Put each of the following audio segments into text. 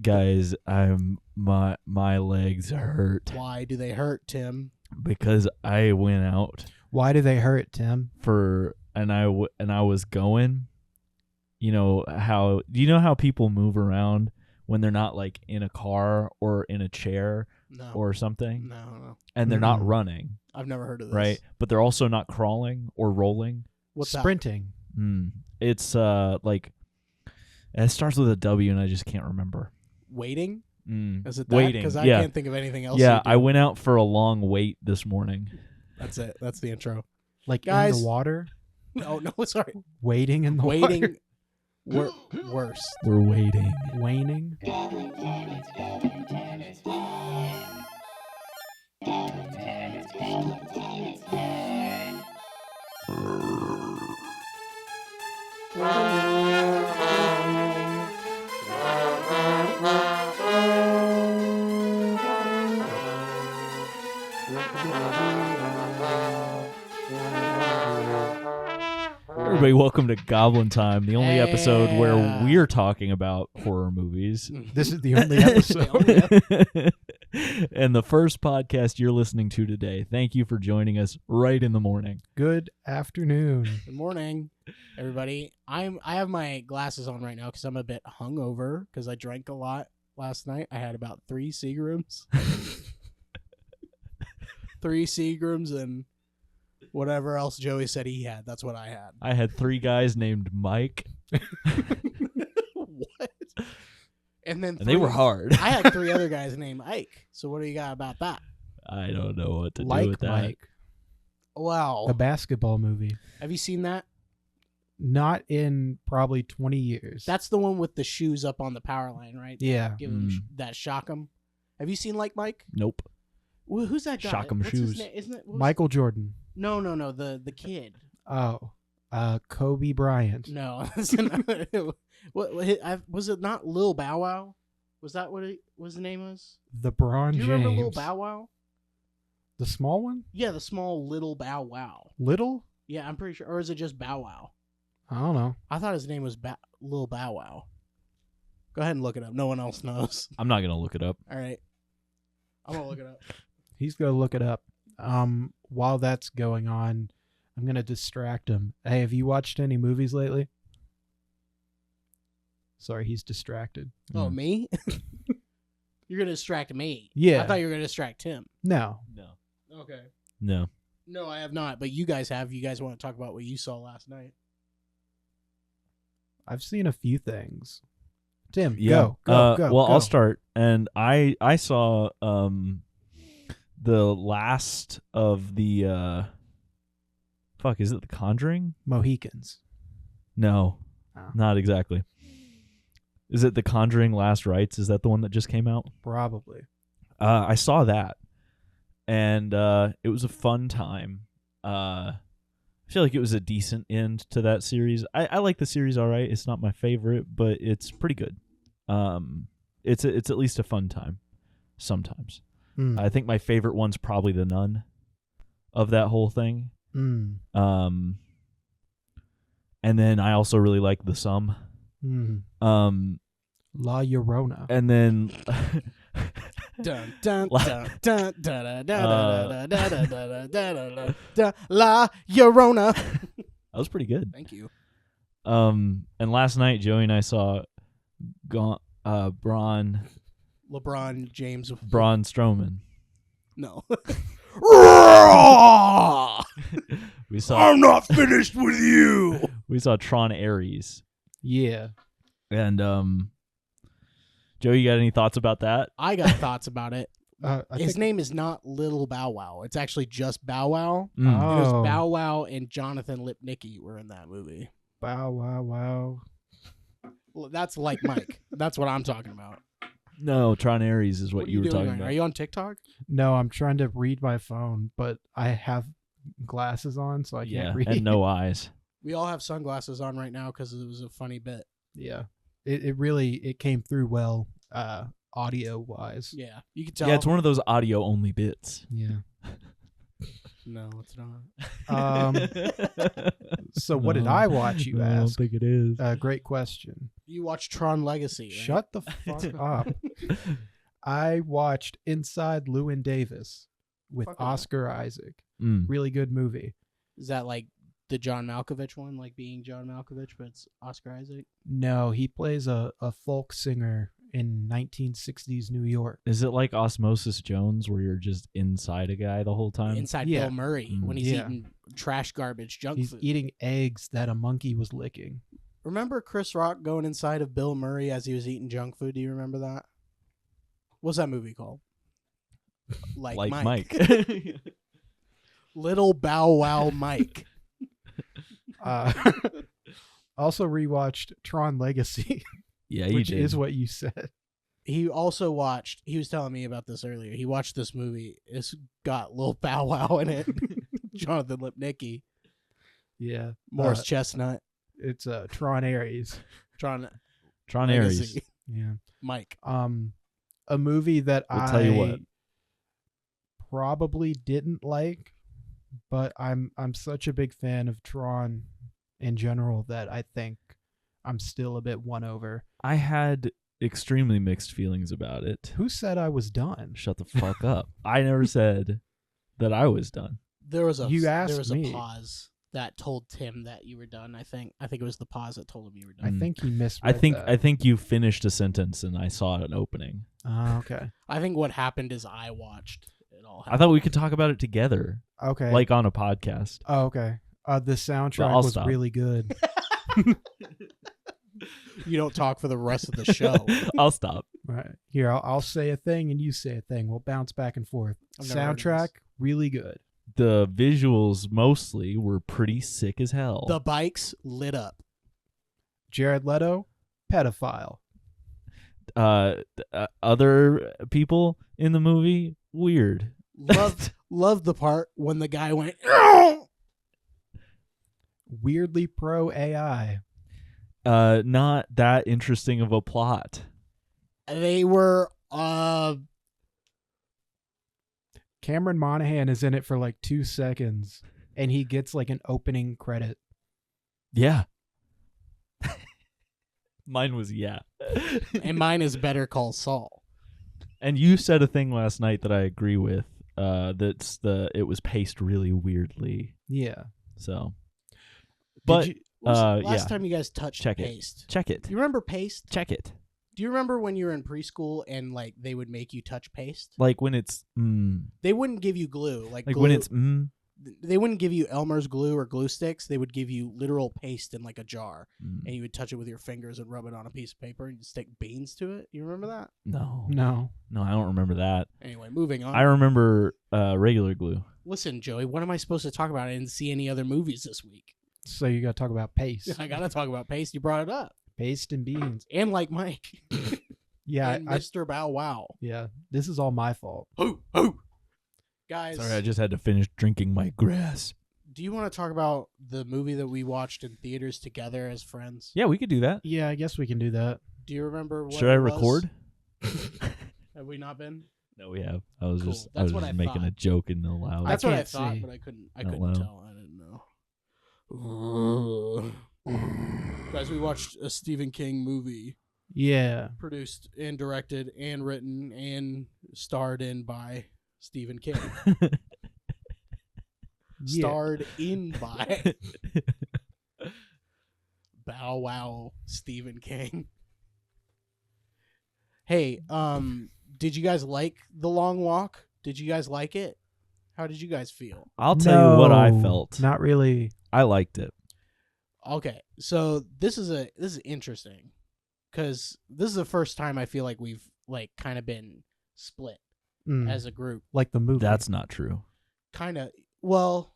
Guys, my legs hurt. Why do they hurt, Tim? Because I went out Why do they hurt, Tim? and I was going. You know how people move around when they're not like in a car or in a chair No. or something, No. and they're not running, I've never heard of this. right? But they're also not crawling or rolling. What's that? Sprinting. It's like it starts with a W, and I just can't remember. Waiting? Is it that? Waiting. Because I yeah. can't think of anything else. Yeah, you do. I went out for a long wait this morning. That's it. That's the intro. Like Guys. in the water? No, sorry. Waiting in the water? Waiting. Worse. We're waiting. Waning? Everybody, welcome to Goblin Time, the only episode where we're talking about horror movies. This is the only episode. And the first podcast you're listening to today. Thank you for joining us right in the morning. Good afternoon. Good morning, everybody. I have my glasses on right now because I'm a bit hungover because I drank a lot last night. I had about 3 Seagrams. 3 Seagrams and whatever else Joey said he had. That's what I had. I had 3 guys named Mike, What? And then and they were hard. I had 3 other guys named Ike. So what do you got about that? I don't know what to do Like with that. Mike, Well, the basketball movie. have you seen that? Not in probably 20 years. That's the one with the shoes up on the power line, right? Yeah. Give him that shock 'em. Have you seen Like Mike? Nope. Well, who's that guy? Shock 'em What's his shoes. name? Isn't it Michael Jordan. No, the kid. Oh. Kobe Bryant. No, what was it? Not Lil Bow Wow? Was that what the name was? LeBron Do you James. remember Lil Bow Wow? The small one? Yeah, the small Little Bow Wow. Little? Yeah, I'm pretty sure. Or is it just Bow Wow? I don't know. I thought his name was Lil Bow Wow. Go ahead and look it up. No one else knows. I'm not going to look it up. All right. I'm going to look it up. He's going to look it up. While that's going on, I'm going to distract him. Hey, have you watched any movies lately? Sorry, he's distracted. Oh, me? You're going to distract me. Yeah. I thought you were going to distract him. No. No. Okay. No. No, I have not, but you guys have. You guys want to talk about what you saw last night? I've seen a few things. Tim, Yeah. go. Well, go. I'll start. And I saw the last of the is it The Conjuring? Mohicans. No. Oh. Not exactly. Is it The Conjuring Last Rites? Is that the one that just came out? Probably. I saw that. And it was a fun time. I feel like it was a decent end to that series. I like the series all right. It's not my favorite, but it's pretty good. It's at least a fun time sometimes. I think my favorite one's probably The Nun of that whole thing. And then I also really like The Sum. La Llorona. And then Dun dun dun dun dun dun dun dun dun dun La Llorona. That was pretty good. Thank you. And last night Joey and I saw Braun James. Strowman. No. We saw I'm not finished with you. we saw Tron Ares. Yeah. And Joey, you got any thoughts about that? I got thoughts about it. His think, name is not Little Bow Wow. It's actually just Bow Wow. Mm. It Oh. was Bow Wow and Jonathan Lipnicki were in that movie. Bow wow wow. Well, that's Like Mike. That's what I'm talking about. No, Tron Ares is what are you were doing talking right now? about. Are you on TikTok? No, I'm trying to read my phone, but I have glasses on, so I yeah, can't read. and no eyes. We all have sunglasses on right now because it was a funny bit. Yeah. It really came through well, audio wise. Yeah, you can tell. Yeah, it's one of those audio only bits. Yeah. No, it's not. So what did I watch, you No, I don't ask? think it is. Great question. You watched Tron Legacy, right? Shut the fuck up. I watched Inside Llewyn Davis with Fucking- Oscar Isaac. Mm. Really good movie. Is that like the John Malkovich one, like being John Malkovich, but it's Oscar Isaac? No, he plays a folk singer in 1960s New York. Is it like Osmosis Jones, where you're just inside a guy the whole time? Inside yeah. Bill Murray when he's Yeah. eating trash garbage junk He's food. eating eggs that a monkey was licking. Remember Chris Rock going inside of Bill Murray as he was eating junk food? Do you remember that? What's that movie called? Like Mike. Little Bow Wow Mike. Also rewatched Tron Legacy, Yeah, you which did. is what you said. He also watched, he was telling me about this earlier. He watched this movie. It's got Lil Bow Wow in it. Jonathan Lipnicki. Yeah. Morris Chestnut. It's Tron Ares. Tron Ares. Legacy. Yeah. Mike. A movie that I'll tell you what. probably didn't like, but I'm such a big fan of Tron in general that I think I'm still a bit won over. I had extremely mixed feelings about it. Who said I was done? Shut the fuck up. I never said that I was done. There was a You asked there was me. a pause that told Tim that you were done. I think it was the pause that told him you were I done. think he misread I that. think you finished a sentence and I saw an opening. Okay. I think what happened is I watched it all happen. I thought we could talk about it together, Okay. like on a podcast. Oh, okay. The soundtrack I'll was stop. really good. You don't talk for the rest of the show. I'll stop. Right. Here, I'll say a thing and you say a thing. We'll bounce back and forth. I've never heard of Soundtrack, really good. The visuals mostly were pretty sick as hell. The bikes lit up. Jared Leto, pedophile. Other people in the movie, weird. Loved the part when the guy went. Weirdly pro AI. Not that interesting of a plot. They were Cameron Monaghan is in it for like 2 seconds, and he gets like an opening credit. Yeah. Mine was yeah. and mine is Better Call Saul. And you said a thing last night that I agree with. It was paced really weirdly. Yeah. So, but Did you, Last yeah. time you guys touched Check it. paste. Check it. Do you remember paste? Check it. Do you remember when you were in preschool and like they would make you touch paste? Like when it's They wouldn't give you glue. Like glue, when it's they wouldn't give you Elmer's glue or glue sticks. They would give you literal paste in like a jar, and you would touch it with your fingers and rub it on a piece of paper and stick beans to it. You remember that? no, no. I don't remember that. Anyway, moving on. I remember regular glue. Listen, Joey, what am I supposed to talk about? I didn't see any other movies this week. So you got to talk about paste. I gotta talk about paste. You brought it up, Paste and beans. and like Mike, Yeah. and Mr. Bow Wow. Yeah. This is all my fault. Ho. Guys, Sorry, I just had to finish drinking my grass. do you want to talk about the movie that we watched in theaters together as friends? Yeah, we could do that. Yeah, I guess we can do that. Do you remember what Should I it was? record? Have we not been? No, we have. I was Cool. just That's I what was I just making thought. a joke in the loud. That's what I can't thought, see. but I couldn't loud. tell. I didn't know. Guys, we watched a Stephen King movie Yeah. produced and directed and written and starred in by Stephen King. Yeah. Starred in by Bow Wow Stephen King. Hey, did you guys like The Long Walk? Did you guys like it? How did you guys feel? I'll tell you what I No, felt. Not really. I liked it. Okay, so this is interesting because this is the first time I feel like we've like kind of been split Mm, as a group. like the movie. That's not true. Kind of. Well,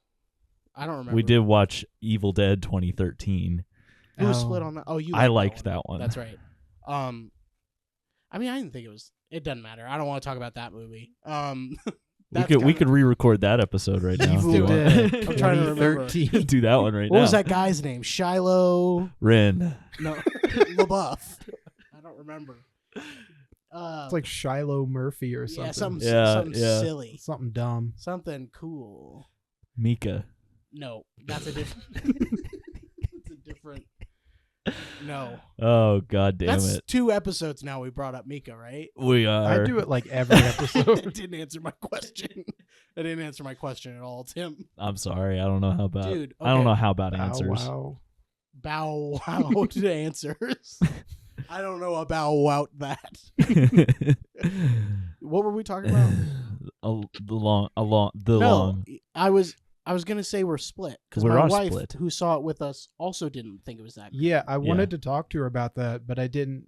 I don't remember. We did watch Evil Dead 2013. Who was Oh. split on that? Oh, you. I liked liked that one. That's right. I mean, I didn't think it was. It doesn't matter. I don't want to talk about that movie. We could re-record that episode right now. if Evil you want. Dead I'm trying to remember. 2013. Do that one right What now. was that guy's name? Shiloh? Ren. No, LaBeouf. I don't remember. It's like Shiloh Murphy or something. yeah, something Yeah, something yeah. silly, Something dumb. something cool. Mika. No, that's a different. It's a different. No. Oh, god damn That's it. 2 episodes now we brought up Mika, right? We are. I do it like every episode. It didn't answer my question. I didn't answer my question at all, Tim. I'm sorry. I don't know how about. Dude, I don't okay. know how about Bow answers. wow. Bow wow to answers. I don't know about wow that. What were we talking about? long. I was gonna say we're split because We my are wife, split. who saw it with us, also didn't think it was that good. Yeah, I wanted to talk to her about that, but I didn't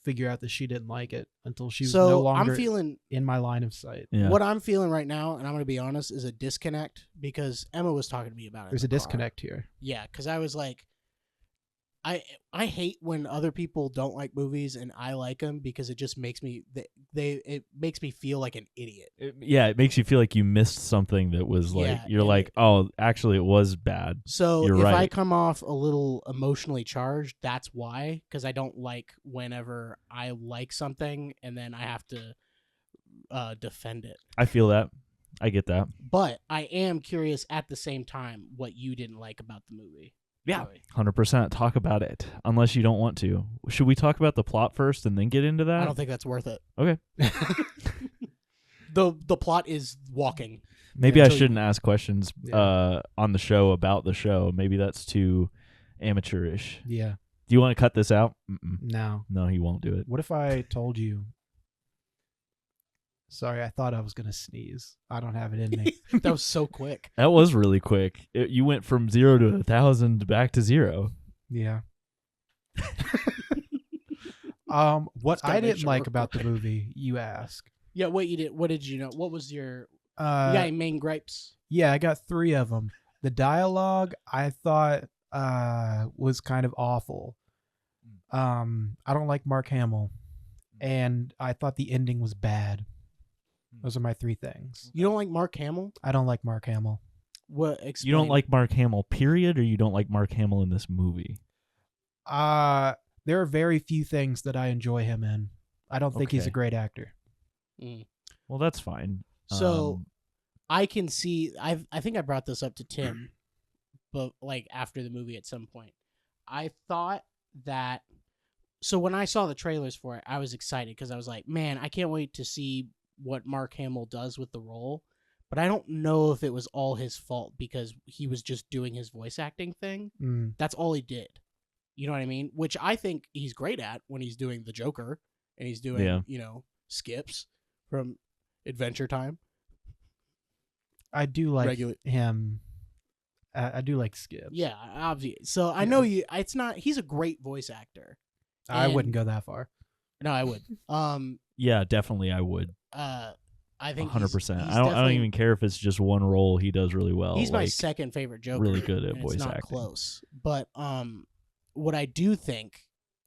figure out that she didn't like it until she was no So longer I'm feeling in my line of sight. Yeah. what I'm feeling right now, and I'm gonna be honest, is a disconnect because Emma was talking to me about it. There's in a the car. disconnect here. Yeah, because I was like, I hate when other people don't like movies and I like them because it just makes me it makes me feel like an idiot. It makes you feel like you missed something that was like Yeah, you're and like, oh, actually, it was bad. So You're if I right. come off a little emotionally charged, that's why, because I don't like whenever I like something and then I have to defend it. I feel that. I get that. But I am curious at the same time what you didn't like about the movie. Yeah, Joey. 100%. Talk about it, unless you don't want to. Should we talk about the plot first and then get into that? I don't think that's worth it. Okay. The plot is walking. Maybe Yeah, I until you- shouldn't ask questions on the show about the show. Maybe that's too amateurish. Yeah. Do you want to cut this out? Mm-mm. No. No, he won't do it. What if I told you? Sorry, I thought I was gonna sneeze. I don't have it in me. That was so quick. That was really quick. You went from 0 to 1,000 back to 0. Yeah. What Just gotta I make didn't sure like we're about the recording. movie, you ask. Yeah, what did you know? What was your you got any main gripes? Yeah, I got 3 of them. The dialogue I thought was kind of awful. I don't like Mark Hamill, and I thought the ending was bad. Those are my 3 things. You don't like Mark Hamill? I don't like Mark Hamill. What? You Explain. don't like Mark Hamill, period, or you don't like Mark Hamill in this movie? There are very few things that I enjoy him in. I don't think he's a Okay. great actor. Mm. Well, that's fine. So I can see. I think I brought this up to Tim, but like after the movie at some point, I thought that. So when I saw the trailers for it, I was excited because I was like, man, I can't wait to see what Mark Hamill does with the role. But I don't know if it was all his fault because he was just doing his voice acting thing. Mm. That's all he did. You know what I mean? Which I think he's great at when he's doing the Joker and he's doing, Skips from Adventure Time. I do like Regular- him. I do like Skip. Yeah, obviously. So I know you. It's not. He's a great voice actor. I And- wouldn't go that far. No, I would. yeah, definitely, I would. I think 100%. he's I don't definitely- even care if it's just one role. He does really well. He's my like, second favorite Joker. really good at and voice it's not acting. close. But what I do think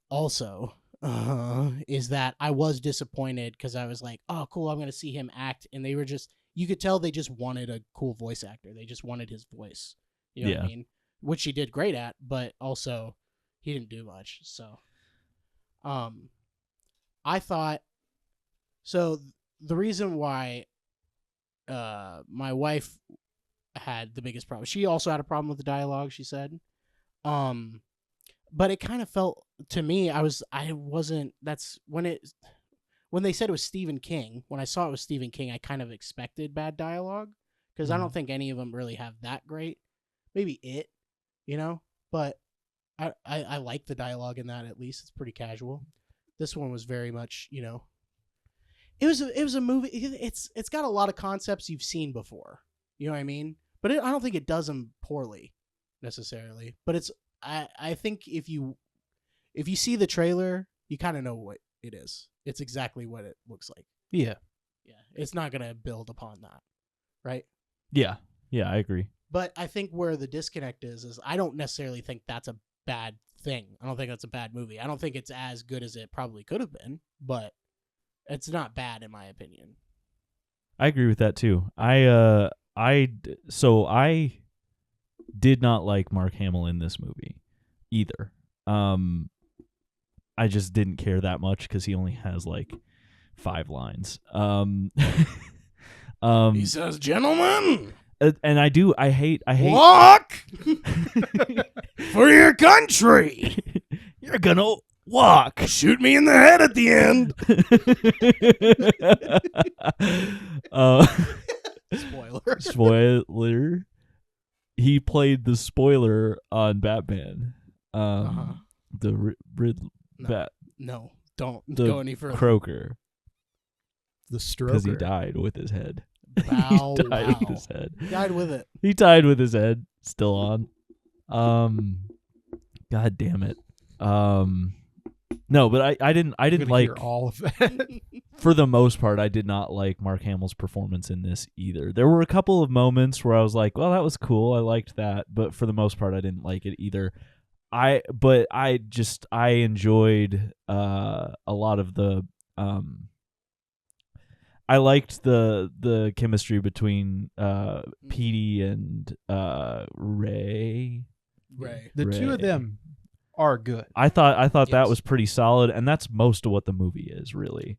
also is that I was disappointed because I was like, oh, cool, I'm going to see him act, and they were just. You could tell they just wanted a cool voice actor. They just wanted his voice. You know what I mean? Which he did great at, but also he didn't do much. So, I thought. So the reason why my wife had the biggest problem, she also had a problem with the dialogue, she said. But it kind of felt to me, that's when they said it was Stephen King, when I saw it was Stephen King, I kind of expected bad dialogue because I don't think any of them really have that great. Maybe it, but I like the dialogue in that, at least. It's pretty casual. This one was very much, it was a movie. It's got a lot of concepts you've seen before. You know what I mean? But I don't think it does them poorly necessarily. But I think if you see the trailer, you kind of know what it is. It's exactly what it looks like. Yeah. Yeah. It's not going to build upon that. Right? Yeah. Yeah, I agree. But I think where the disconnect is I don't necessarily think that's a bad thing. I don't think that's a bad movie. I don't think it's as good as it probably could have been, but it's not bad in my opinion. I agree with that too. I did not like Mark Hamill in this movie either. I just didn't care that much because he only has like 5 lines. He says, "Gentlemen." and I hate Walk for your country. You're gonna walk. Shoot me in the head at the end. Spoiler. He played the spoiler on Batman. The No, don't the go any further. Croaker. The stroker. Because he died with his head. Wow, He died with his head. Died with it. He died with his head still on. God damn it. No, but I didn't like hear all of that. For the most part, I did not like Mark Hamill's performance in this either. There were a couple of moments where I was like, well, that was cool. I liked that. But for the most part, I didn't like it either. I enjoyed a lot of the I liked the chemistry between Petey and Ray. The two of them are good. I thought Yes. that was pretty solid, and that's most of what the movie is, really.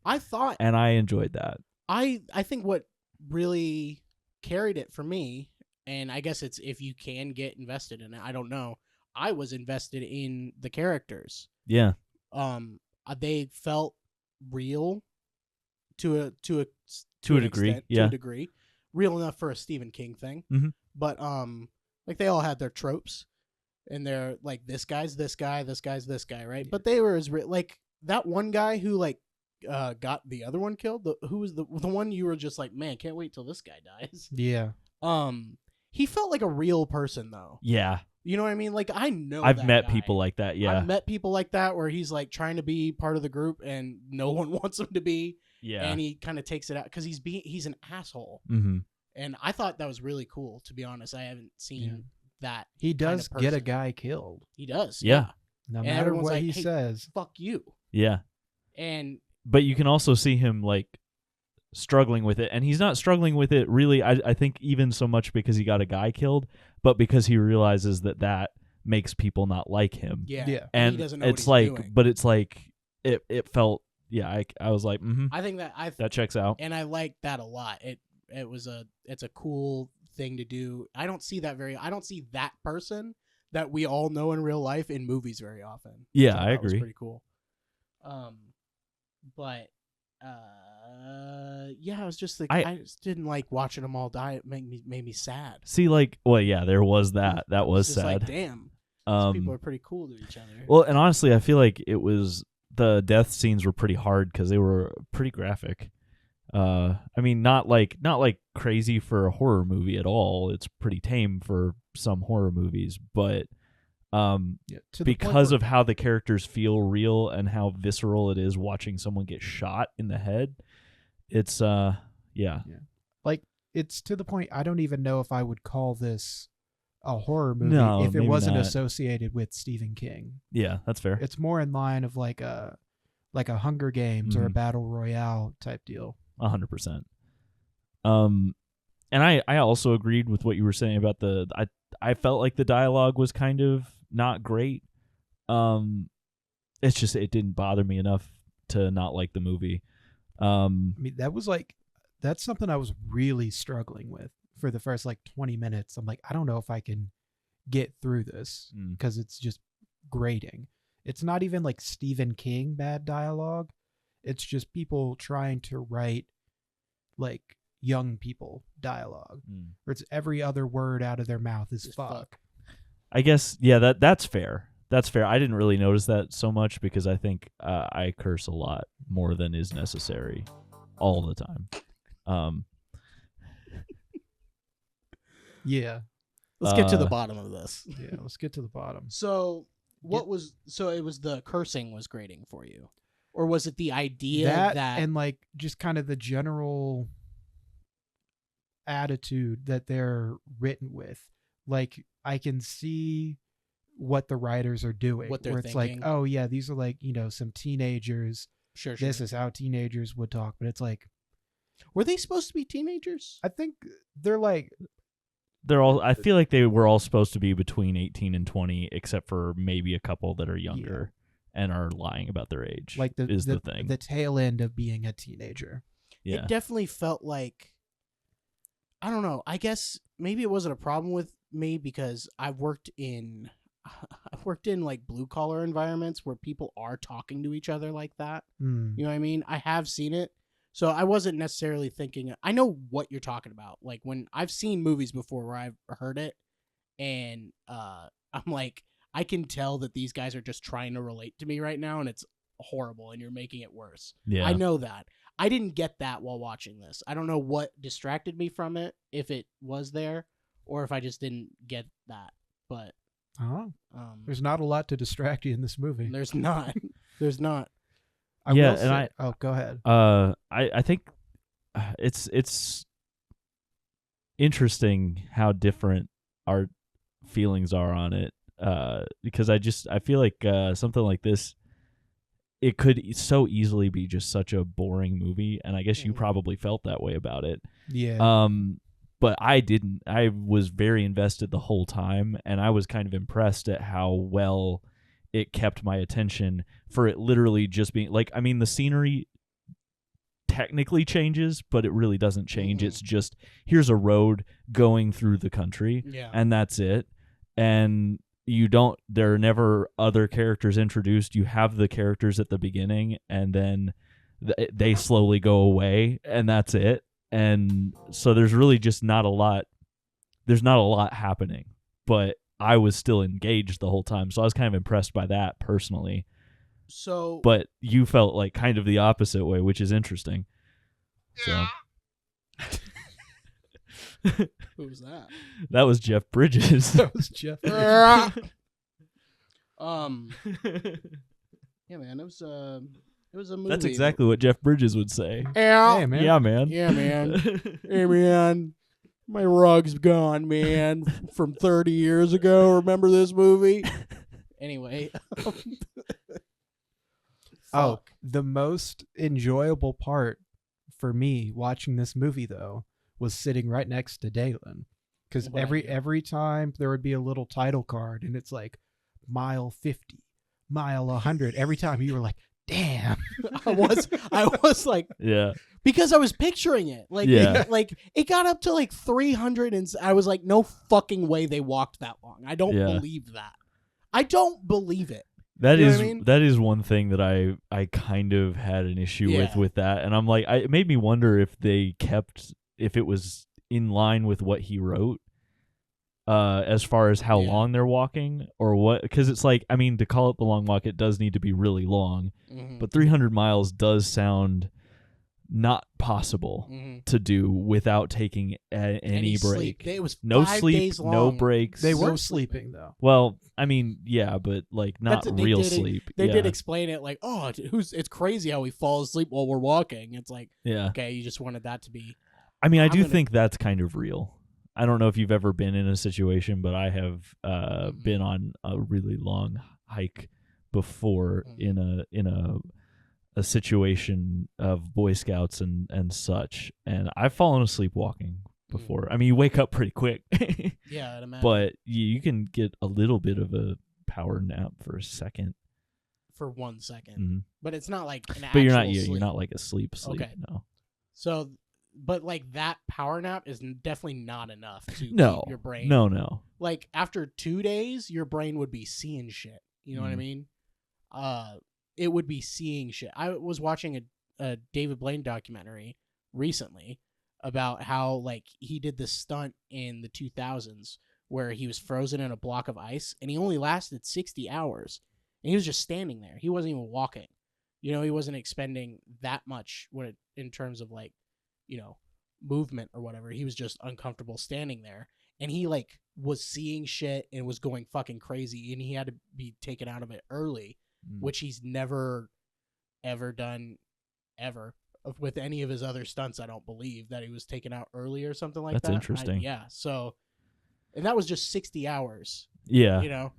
And I enjoyed that. I think what really carried it for me, and I guess it's if you can get invested in it, I don't know. I was invested in the characters. Yeah. They felt real to a degree. Extent, yeah. To a degree. Real enough for a Stephen King thing. Mm-hmm. But like they all had their tropes. And they're like, this guy's this guy, this guy's this guy, right? But they were as like that one guy who like got the other one killed. Who was the one you were just like, man, can't wait till this guy dies. Yeah. He felt like a real person though. Yeah. You know what I mean? Like I know I've that met guy. people like that. Yeah. I've met people like that where he's like trying to be part of the group and no one wants him to be. Yeah. And he kind of takes it out because he's an asshole. Mm-hmm. And I thought that was really cool. To be honest, I haven't seen that. He does kind of get a person. guy killed. He does. Yeah. No And matter everyone's what like, he hey, says. Fuck you. Yeah. And But you can also see him like struggling with it, and he's not struggling with it really. I think even so much because he got a guy killed, but because he realizes that makes people not like him. yeah. And he doesn't know it's what he's like, doing. but it's like it felt. Yeah, I was like, I think that checks out. and I like that a lot. It's a cool thing to do. I don't see that person that we all know in real life in movies very often. Yeah, So I that was agree. pretty cool. But yeah, I was just like, I just didn't like watching them all die. It made me sad. See, like, well, yeah, there was that. That was It's just sad. like, damn, these people are pretty cool to each other. Well, and honestly, I feel like the death scenes were pretty hard because they were pretty graphic. I mean, not like crazy for a horror movie at all. It's pretty tame for some horror movies, but because of how the characters feel real and how visceral it is watching someone get shot in the head, it's like it's to the point I don't even know if I would call this a horror movie No, if it maybe wasn't not. associated with Stephen King. Yeah, that's fair. It's more in line of like a Hunger Games or a Battle Royale type deal. 100%. And I also agreed with what you were saying about I felt like the dialogue was kind of not great. It's just it didn't bother me enough to not like the movie. I mean, that's something I was really struggling with for the first like 20 minutes. I'm like, I don't know if I can get through this because it's just grating. It's not even like Stephen King bad dialogue. It's just people trying to write like young people dialogue where it's every other word out of their mouth is fuck. I guess, yeah, that's fair. That's fair. I didn't really notice that so much because I think I curse a lot more than is necessary all the time. Yeah. Let's get to the bottom of this. Yeah, let's get to the bottom. So it was the cursing was grating for you, or was it the idea that and like just kind of the general attitude that they're written with? Like I can see what the writers are doing, what they're where it's thinking. like, oh yeah, these are like, some teenagers. Sure. This is how teenagers would talk, but it's like, were they supposed to be teenagers? I think they're like. I feel like they were all supposed to be between 18 and 20, except for maybe a couple that are younger and are lying about their age. Like the thing. The tail end of being a teenager. Yeah. It definitely felt like I don't know. I guess maybe it wasn't a problem with me because I've worked in like blue collar environments where people are talking to each other like that. Hmm. You know what I mean? I have seen it. So I wasn't necessarily thinking, I know what you're talking about. Like when I've seen movies before where I've heard it and I'm like, I can tell that these guys are just trying to relate to me right now and it's horrible and you're making it worse. Yeah. I know that. I didn't get that while watching this. I don't know what distracted me from it, if it was there or if I just didn't get that. But Oh, there's not a lot to distract you in this movie. there's not. There's not. I Yeah, will and say, go ahead. I think it's interesting how different our feelings are on it. Because I feel like something like this, it could so easily be just such a boring movie, and I guess you probably felt that way about it. Yeah. But I didn't. I was very invested the whole time, and I was kind of impressed at how well it kept my attention for it literally just being like, I mean, the scenery technically changes, but it really doesn't change. It's just, here's a road going through the country, and that's it. And there are never other characters introduced. You have the characters at the beginning, and then they slowly go away, and that's it. And so there's really just not a lot happening, but I was still engaged the whole time. So I was kind of impressed by that personally. So, but you felt like kind of the opposite way, which is interesting. So who was that? That was Jeff Bridges. That was Jeff. Yeah, man, it was a movie. That's exactly what Jeff Bridges would say. Yeah, Hey, man. Yeah, man. yeah, man. Hey, man. My rug's gone, man, from 30 years ago. Remember this movie? Anyway. Oh, the most enjoyable part for me watching this movie, though, was sitting right next to Dalen. Because every time there would be a little title card, and it's like, mile 50, mile 100. Every time you were like, damn. I was like, Yeah. because I was picturing it. Like, Yeah. it got up to like 300, and I was like, no fucking way they walked that long. I don't Yeah. believe that. I don't believe it. That You know is what I mean? that is one thing that I kind of had an issue Yeah. with that, and I'm like, it made me wonder if it was in line with what he wrote, as far as how long they're walking or what, because it's like, I mean, to call it the long walk, it does need to be really long, but 300 miles does sound not possible to do without taking any break. It was No 5 sleep, days long. no breaks. They were No sleeping, though. Well, I mean, yeah, but like not They real did it- sleep. They yeah. did explain it like, oh, it's crazy how we fall asleep while we're walking. It's like, Yeah. okay, you just wanted that to be. I mean, I I'm do gonna- think that's kind of real. I don't know if you've ever been in a situation, but I have been on a really long hike before in a situation of Boy Scouts and such, and I've fallen asleep walking before. I mean, you wake up pretty quick, Yeah, I'd imagine. but you can get a little bit of a power nap for a second. For 1 second. Mhm. But it's not like an But you're actual not sleep. you're not like asleep. Okay. No. So, but like that power nap is definitely not enough to No. keep your brain. No. Like after 2 days, your brain would be seeing shit. You know what I Mhm. mean? It would be seeing shit. I was watching a David Blaine documentary recently about how like he did this stunt in the 2000s where he was frozen in a block of ice and he only lasted 60 hours. And he was just standing there. He wasn't even walking. You know, he wasn't expending that much in terms of like, you know, movement or whatever. He was just uncomfortable standing there. And he like was seeing shit and was going fucking crazy. And he had to be taken out of it early, which he's never, ever done ever with any of his other stunts. I don't believe that he was taken out early or something like that. That's interesting. Yeah. So, and that was just 60 hours, Yeah. you know?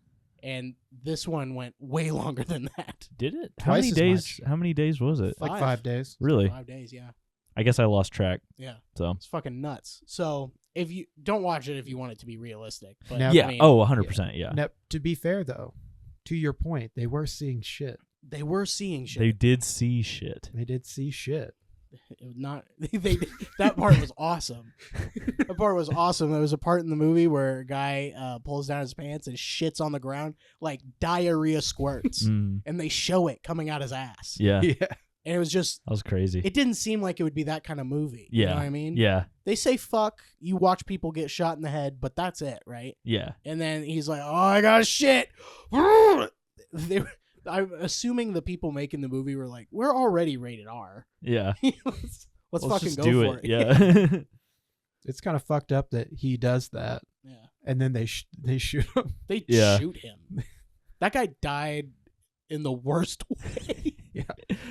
And this one went way longer than that. Did it? Twice as much. How many days was it? Like 5 days. Really? 5 days, yeah. I guess I lost track. Yeah. So. It's fucking nuts. So if you don't watch it if you want it to be realistic. But Now- Yeah. I mean, 100%. Yeah. Now, to be fair, though, to your point, they were seeing shit. they were seeing shit. They did see shit. They did see shit. It was not. That part was awesome. That part was awesome. There was a part in the movie where a guy pulls down his pants and shits on the ground like diarrhea squirts, and they show it coming out his ass. Yeah. And it was just That was crazy. It didn't seem like it would be that kind of movie. Yeah. You know what I mean? Yeah. They say fuck, you watch people get shot in the head, but that's it, right? Yeah. And then he's like, "Oh, I got shit." I'm assuming the people making the movie were like, "We're already rated R. Yeah. Let's fucking just go do for it. it." Yeah. It's kind of fucked up that he does that, Yeah. and then they shoot him. They Yeah. shoot him. That guy died in the worst way. Yeah.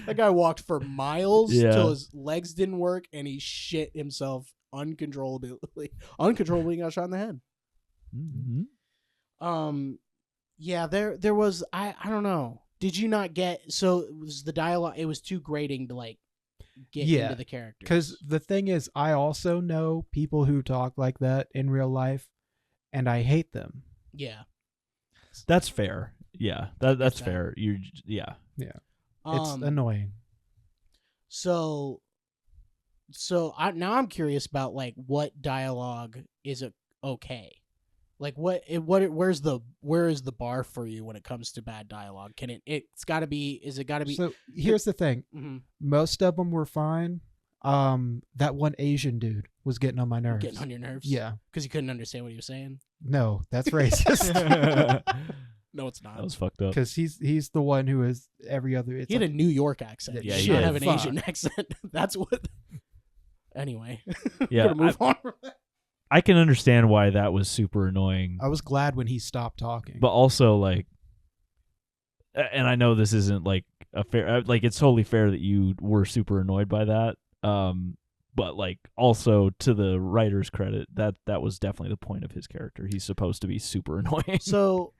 That guy walked for miles Yeah. till his legs didn't work and he shit himself uncontrollably. Uncontrollably got shot in the head. Mm-hmm. Yeah, there was I don't know. Did you not get so it was the dialogue it was too grating to like get into the characters. Because the thing is, I also know people who talk like that in real life, and I hate them. Yeah. That's fair. Yeah. That's Okay. fair. Yeah. It's annoying. So now I'm curious about like what dialogue is okay. Like where is the bar for you when it comes to bad dialogue? It's got to be So here's the thing. Mhm. Most of them were fine. That one Asian dude was getting on my nerves. Getting on your nerves? Yeah. Because you couldn't understand what he was saying? No, that's racist. No, it's not. That was fucked up. Because he's the one who is every other. He had a New York accent. Yeah, he he did not did. have an Fuck. Asian accent. That's what. Anyway. Yeah, Gonna move on. I can understand why that was super annoying, I was glad when he stopped talking. but also like, and I know this isn't like a fair, like it's totally fair that you were super annoyed by that. But like also to the writer's credit, that was definitely the point of his character. He's supposed to be super annoying. So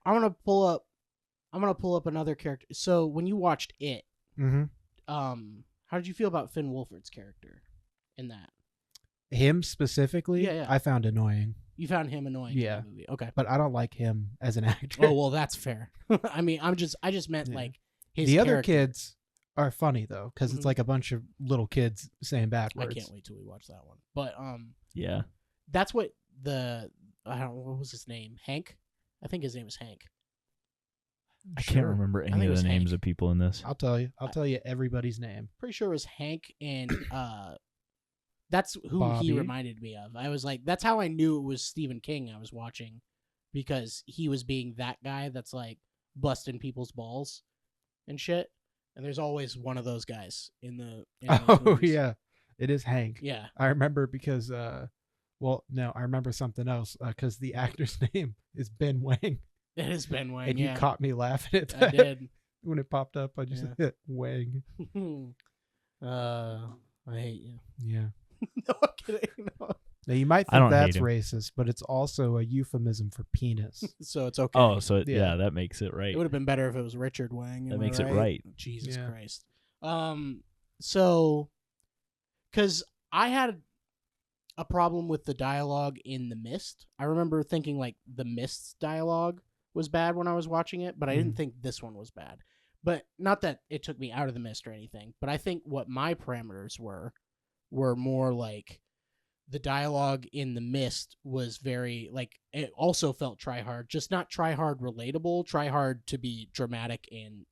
I'm gonna pull up another character. So when you watched it, Mm-hmm. how did you feel about Finn Wolfhard's character in that? Him specifically, Yeah. I found annoying, You found him annoying Yeah. in the movie. Okay. but I don't like him as an actor. Oh well, that's fair. I mean, I just meant Yeah. like his The other character. kids are funny though, because Mhm. it's like a bunch of little kids saying I backwards. can't wait till we watch that one. But Yeah. that's what what was his name? Hank? I think his name is Hank. I can't remember think any it of was the names Hank. of people in this. I'll tell you. I'll tell you everybody's name. Pretty sure it was Hank, and that's who he Bobby. reminded me of. I was like, that's how I knew it was Stephen King I was watching, because he was being that guy that's like busting people's balls and shit. And there's always one of those guys in those Oh movies. yeah, it is Hank. Yeah. I remember because well, no, I remember something else because the actor's name is Ben Wang, It is Ben Wang. and yeah. you caught me laughing at I that did. when it popped up. I just hit Wang. I hate you. Yeah. No, I'm kidding. No. Now you might I think don't hate that's him. racist, but it's also a euphemism for penis. So it's okay. Oh, so Yeah. that makes it right. It would have been better if it was Richard Wang. That am I makes it right. Jesus Yeah. Christ. So, because I had a problem with the dialogue in The Mist. I remember thinking like The Mist's dialogue was bad when I was watching it, but I didn't think this one was bad. But not that it took me out of The Mist or anything, but I think what my parameters were more like the dialogue in The Mist was very like, it also felt try hard, just not try hard relatable, try hard to be dramatic in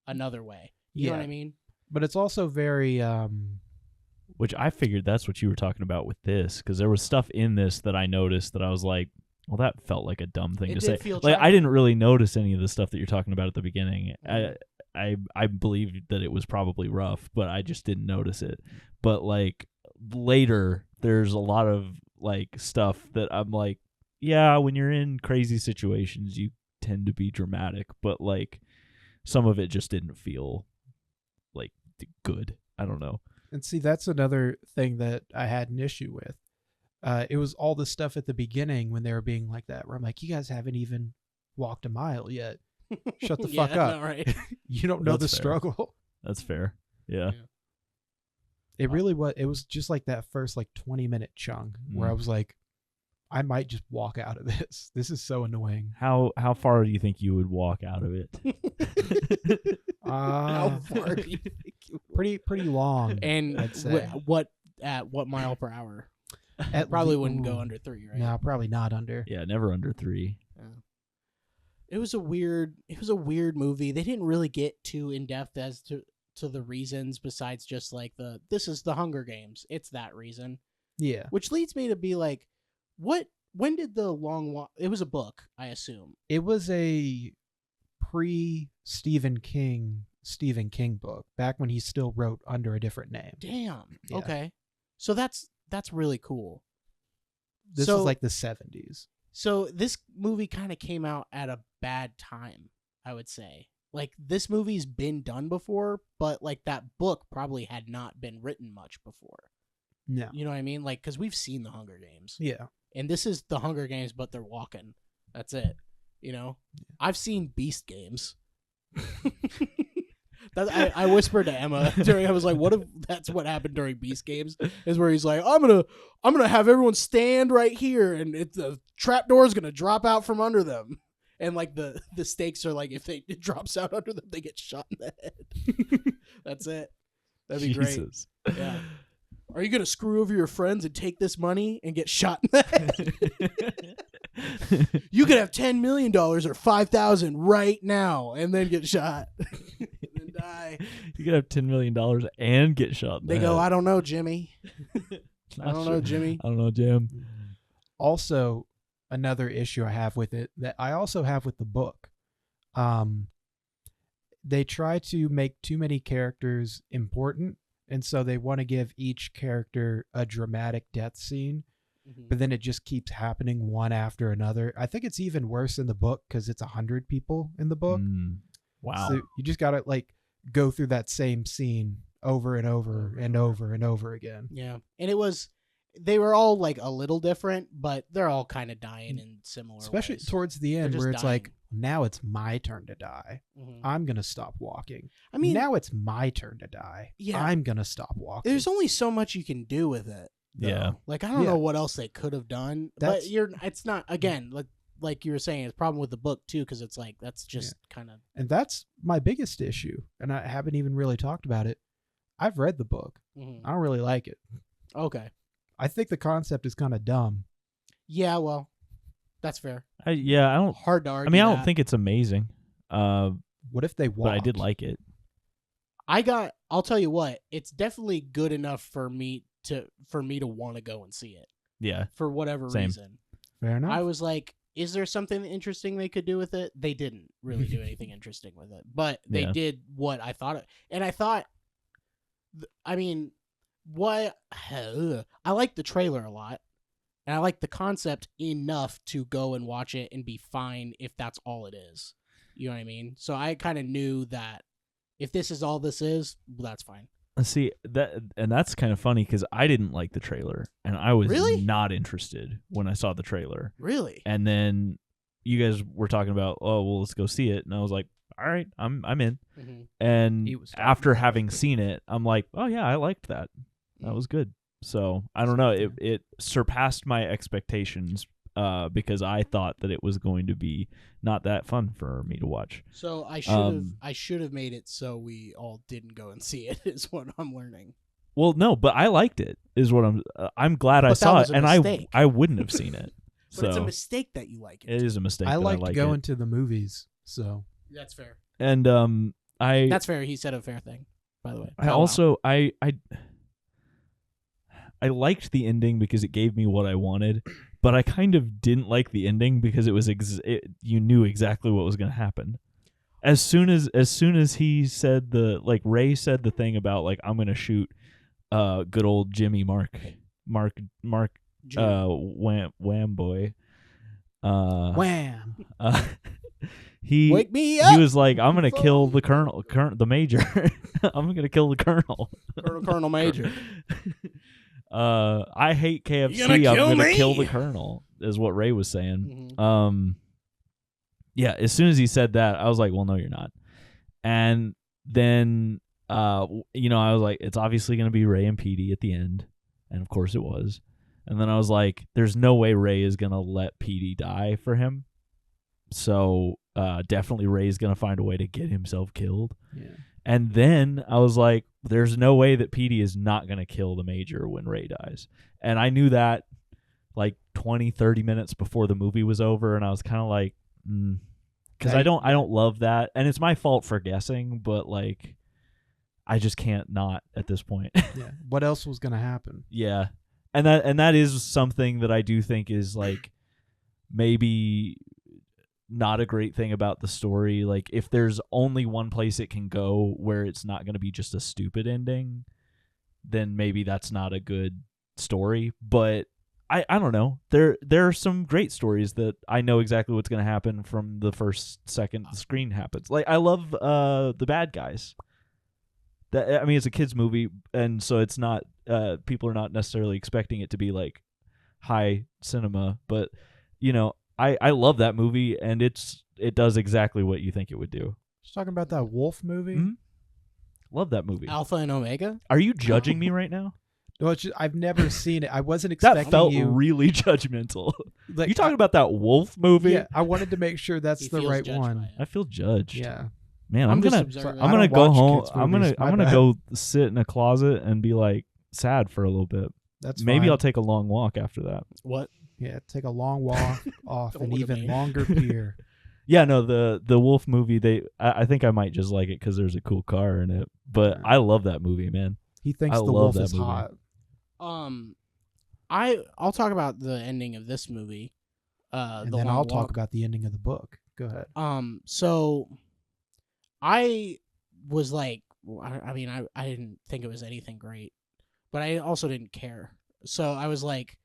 another way. You know what I mean? But it's also very Which I figured that's what you were talking about with this, because there was stuff in this that I noticed that I was like, well, that felt like a dumb thing It to did say. feel Like try- I didn't really notice any of the stuff that you're talking about at the beginning. Mhm. I believed that it was probably rough, but I just didn't notice it. But like later, there's a lot of like stuff that I'm like, yeah, when you're in crazy situations, you tend to be dramatic, but like some of it just didn't feel like good. I don't know. And see, that's another thing that I had an issue with. It was all the stuff at the beginning when they were being like that, where I'm like, you guys haven't even walked a mile yet. Shut the fuck Yeah, up. no, right. You don't know the That's fair. struggle. That's fair. Yeah. It really was. It was just like that first like 20-minute chunk where I was like, I might just walk out of this. This is so annoying. How far do you think you would walk out of it? How far do you think you Pretty long. And I'd say. at what mile per hour? At Probably le- wouldn't ooh. go under 3, right? No, probably not under. Yeah, never under 3. It was a weird movie. They didn't really get too in depth as to the reasons besides just like this is the Hunger Games. It's that reason. Yeah. Which leads me to be like, when did the long walk? It was a book, I assume. It was a pre-Stephen King book, back when he still wrote under a different name. Damn. Yeah. Okay. So that's really cool. This So- was like the 70s. So this movie kind of came out at a bad time, I would say. Like, this movie's been done before, but like that book probably had not been written much before. No. You know what I mean? Like, because we've seen the Hunger Games. Yeah. And this is the Hunger Games, but they're walking. That's it. You know? I've seen Beast Games. I whispered to Emma during. I was like, "What if that's what happened during Beast Games? Is where he's like, I'm gonna have everyone stand right here, and the trap door is gonna drop out from under them, and like the stakes are like if it drops out under them, they get shot in the head. That's it. That'd be Jesus. great. Yeah. Are you gonna screw over your friends and take this money and get shot in the head? You could have $10 million or $5,000 right now, and then get shot. And die. You could have $10 million and get shot in the They go, head. I don't know, Jimmy. I Not don't sure. know, Jimmy. I don't know, Jim. Also, another issue I have with it that I also have with the book. They try to make too many characters important, and so they want to give each character a dramatic death scene, but then it just keeps happening one after another. I think it's even worse in the book because it's 100 people in the book. Wow. So you just gotta like go through that same scene over and over and over and over again. Yeah. And they were all like a little different, but they're all kind of dying in similar Especially ways. towards the end They're where just it's like, dying. now it's my turn to die. Mhm. I'm going to stop walking. I mean, now it's my turn to die. Yeah. I'm going to stop walking. there's only so much you can do with it. though. Yeah. Like, I don't Yeah. know what else they could have done. That's- But it's not, again, like you were saying, it's a problem with the book too, because it's like, that's just kind of. And that's my biggest issue. And I haven't even really talked about it. I've read the book. I don't really like it. Okay. I think the concept is kind of dumb. Yeah, well, that's fair. I don't. Hard to argue. I mean, I don't that. think it's amazing. What if they walked? But I did like it. I'll tell you what, it's definitely good enough for me to want to go and see it Yeah. for whatever Same. reason. Fair enough. I was like, is there something interesting they could do with it? They didn't really do anything interesting with it, but they Yeah. did what I thought. And I thought, I mean, what I like the trailer a lot, and I like the concept enough to go and watch it and be fine if that's all it is. You know what I mean? So I kind of knew that if this is all this is, well, that's fine. See that's kind of funny because I didn't like the trailer and I was Really? not interested when I saw the trailer. Really? And then you guys were talking about, oh well, let's go see it, and I was like, all right, I'm in. Mm-hmm. And He was talking after about having it. seen it, I'm like, oh yeah, I liked that. That was good. So I don't know, it surpassed my expectations because I thought that it was going to be not that fun for me to watch. So I should have made it so we all didn't go and see it. Is what I'm learning. Well, no, but I liked it. Is what I'm glad I But that saw was it, a and mistake. I wouldn't have seen it. But So it's a mistake that you like it. it is a mistake. I that liked I like going it. to the movies. So That's fair. And I That's fair. He said a fair thing. By the way, I also I liked the ending because it gave me what I wanted, but I kind of didn't like the ending because it was you knew exactly what was going to happen. As soon as he said Ray said the thing about like I'm going to shoot good old Jimmy Mark Wham boy. wham. He wake me up. he was like, I'm gonna kill the the major. I'm gonna kill the colonel. Colonel Major. I hate KFC. You gonna I'm kill gonna me? kill the colonel, is what Ray was saying. Mhm. Yeah. As soon as he said that, I was like, well, no, you're not. And then, I was like, it's obviously gonna be Ray and Petey at the end, and of course it was. And then I was like, there's no way Rey is going to let Petey die for him. So definitely Rey's going to find a way to get himself killed. Yeah. And then I was like, there's no way that Petey is not going to kill the Major when Rey dies. And I knew that like 20, 30 minutes before the movie was over. And I was kind of like, because I don't love that. And it's my fault for guessing, but like, I just can't not at this point. Yeah. What else was going to happen? Yeah. And that is something that I do think is like maybe not a great thing about the story. Like if there's only one place it can go where it's not going to be just a stupid ending, then maybe that's not a good story. But I don't know. There are some great stories that I know exactly what's going to happen from the first second the screen happens. Like I love The Bad Guys. I mean, it's a kids movie, and so it's not. People are not necessarily expecting it to be like high cinema, but you know, I love that movie, and it does exactly what you think it would do. Just talking about that wolf movie. Mm-hmm. Love that movie. Alpha and Omega. Are you judging me right now? No, it's just, I've never seen it. I wasn't expecting That felt you. really judgmental. Like, you talking about that wolf movie? Yeah, I wanted to make sure that's He the feels right judged one. by it. I feel judged. Yeah. Man, I'm I'm just gonna observing. I I'm gonna don't go watch home. kids' I'm movies, gonna my bad. go sit in a closet and be like sad for a little bit. That's Maybe fine. I'll take a long walk after that. What? Yeah, take a long walk off Don't an look at even me. longer pier. Yeah, no, the wolf movie. I think I might just like it because there's a cool car in it. But I love that movie, man. He thinks I the love wolf that is movie. hot. I'll talk about the ending of this movie. And the then Long I'll talk Walk. about the ending of the book. Go ahead. So I was like, I mean, I didn't think it was anything great, but I also didn't care. So I was like,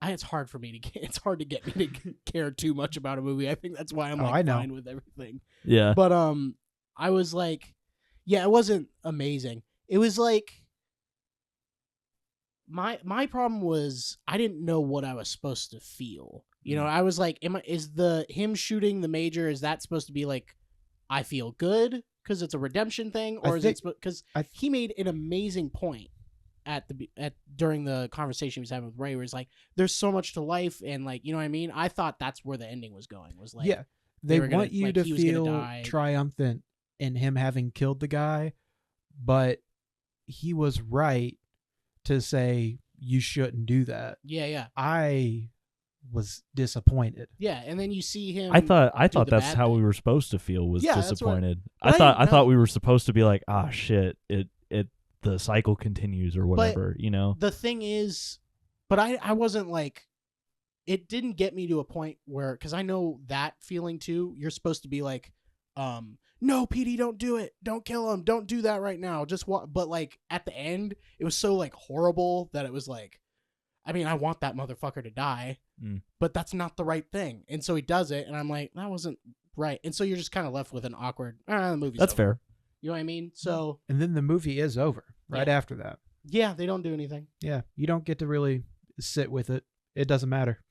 it's hard for me to it's hard to get me to care too much about a movie. I think that's why I'm Oh, like I know. fine with everything. Yeah. But I was like, yeah, it wasn't amazing. It was like my problem was I didn't know what I was supposed to feel. You know, I was like, is him shooting the Major, is that supposed to be like I feel good because it's a redemption thing, or is it because he made an amazing point during the conversation he was having with Ray, where he's like, "There's so much to life," and like, you know what I mean? I thought that's where the ending was going. Was like, Yeah, they were gonna- want you like, to he was gonna feel die. triumphant in him having killed the guy, but he was right to say you shouldn't do that. yeah, I was disappointed. yeah, and then you see him. I thought do the that's bad how thing. we were supposed to feel, was Yeah, that's what- disappointed. but I I thought know- we were supposed to be like, ah, shit, it the cycle continues or whatever, you know. The thing is, but I wasn't like, it didn't get me to a point where, because I know that feeling too. You're supposed to be like, no, Petey, don't do it, don't kill him, don't do that right now. Just but like at the end, it was so like horrible that it was like, I mean, I want that motherfucker to die, but that's not the right thing. And so he does it, and I'm like, that wasn't right. And so you're just kind of left with an awkward. The movie's That's over. fair. You know what I mean? So And then the movie is over right Yeah. after that. yeah, they don't do anything. Yeah, you don't get to really sit with it. It doesn't matter.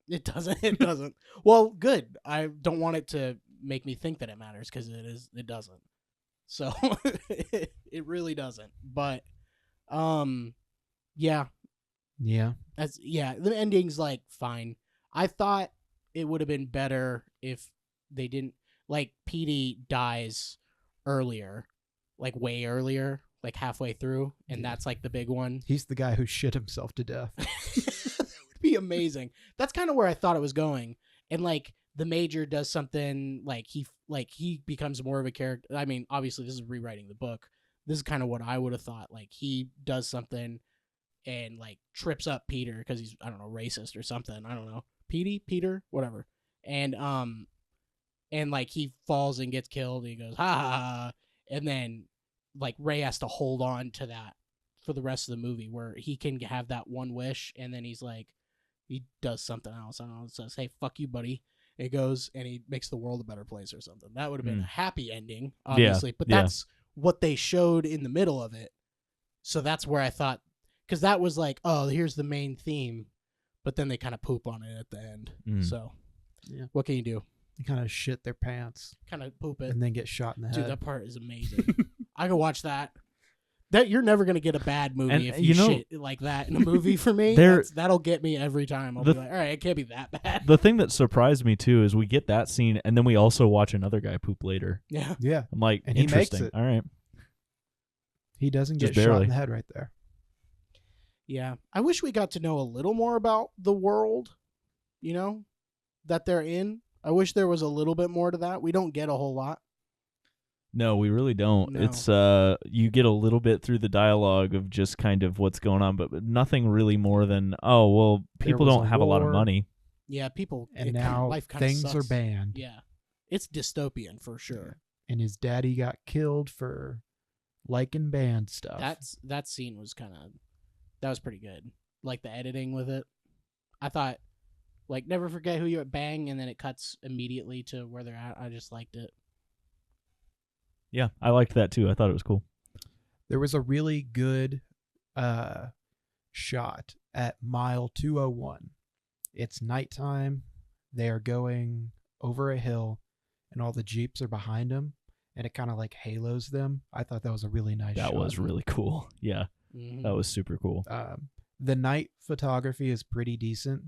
It doesn't. It doesn't. Well, good. I don't want it to make me think that it matters, because it is. It doesn't. So it really doesn't. But yeah. Yeah. The ending's like fine. I thought it would have been better if they didn't, like, Petey dies earlier, like way earlier, like halfway through, and that's like the big one. He's the guy who shit himself to death. That would be amazing. That's kind of where I thought it was going. And like the Major does something, like he becomes more of a character. I mean, obviously this is rewriting the book. This is kind of what I would have thought. Like he does something and like trips up Peter because he's, I don't know, racist or something. I don't know. Peter, whatever. And like he falls and gets killed, and he goes, ha ha ha. And then like Ray has to hold on to that for the rest of the movie, where he can have that one wish, and then he's like, he does something else. I don't know, says, hey, fuck you, buddy. It goes and he makes the world a better place or something. That would have been a happy ending, obviously. But that's what they showed in the middle of it. So that's where I thought, because that was like, oh, here's the main theme. But then they kind of poop on it at the end. So what can you do? They kind of shit their pants Kind of poop it. and then get shot in the Dude, head. that part is amazing. I could watch that. That you're never gonna get a bad movie And, if you you know, shit like that in a movie for me. there- That'll get me every time. I'll The- be like, all right, it can't be that bad. The thing that surprised me too is we get that scene, and then we also watch another guy poop later. Yeah. Yeah, I'm like, And he makes interesting. it. All right. he doesn't Just get shot barely. in the head right there. Yeah. I wish we got to know a little more about the world, that they're in. I wish there was a little bit more to that. We don't get a whole lot. No, we really don't. No. It's you get a little bit through the dialogue of just kind of what's going on, but nothing really more than, oh, well, There people was don't a have a lot of war. money. Yeah, people. And now life kinda things are sucks. banned. Yeah. It's dystopian for sure. And his daddy got killed for liking band stuff. That scene was that was pretty good. Like the editing with it. I thought, like, never forget who you bang, and then it cuts immediately to where they're at. I just liked it. Yeah, I liked that too. I thought it was cool. There was a really good shot at mile 201. It's nighttime. They are going over a hill, and all the Jeeps are behind them, and it kind of like halos them. I thought that was a really nice shot. That was really cool. Yeah, Mhm. that was super cool. The night photography is pretty decent.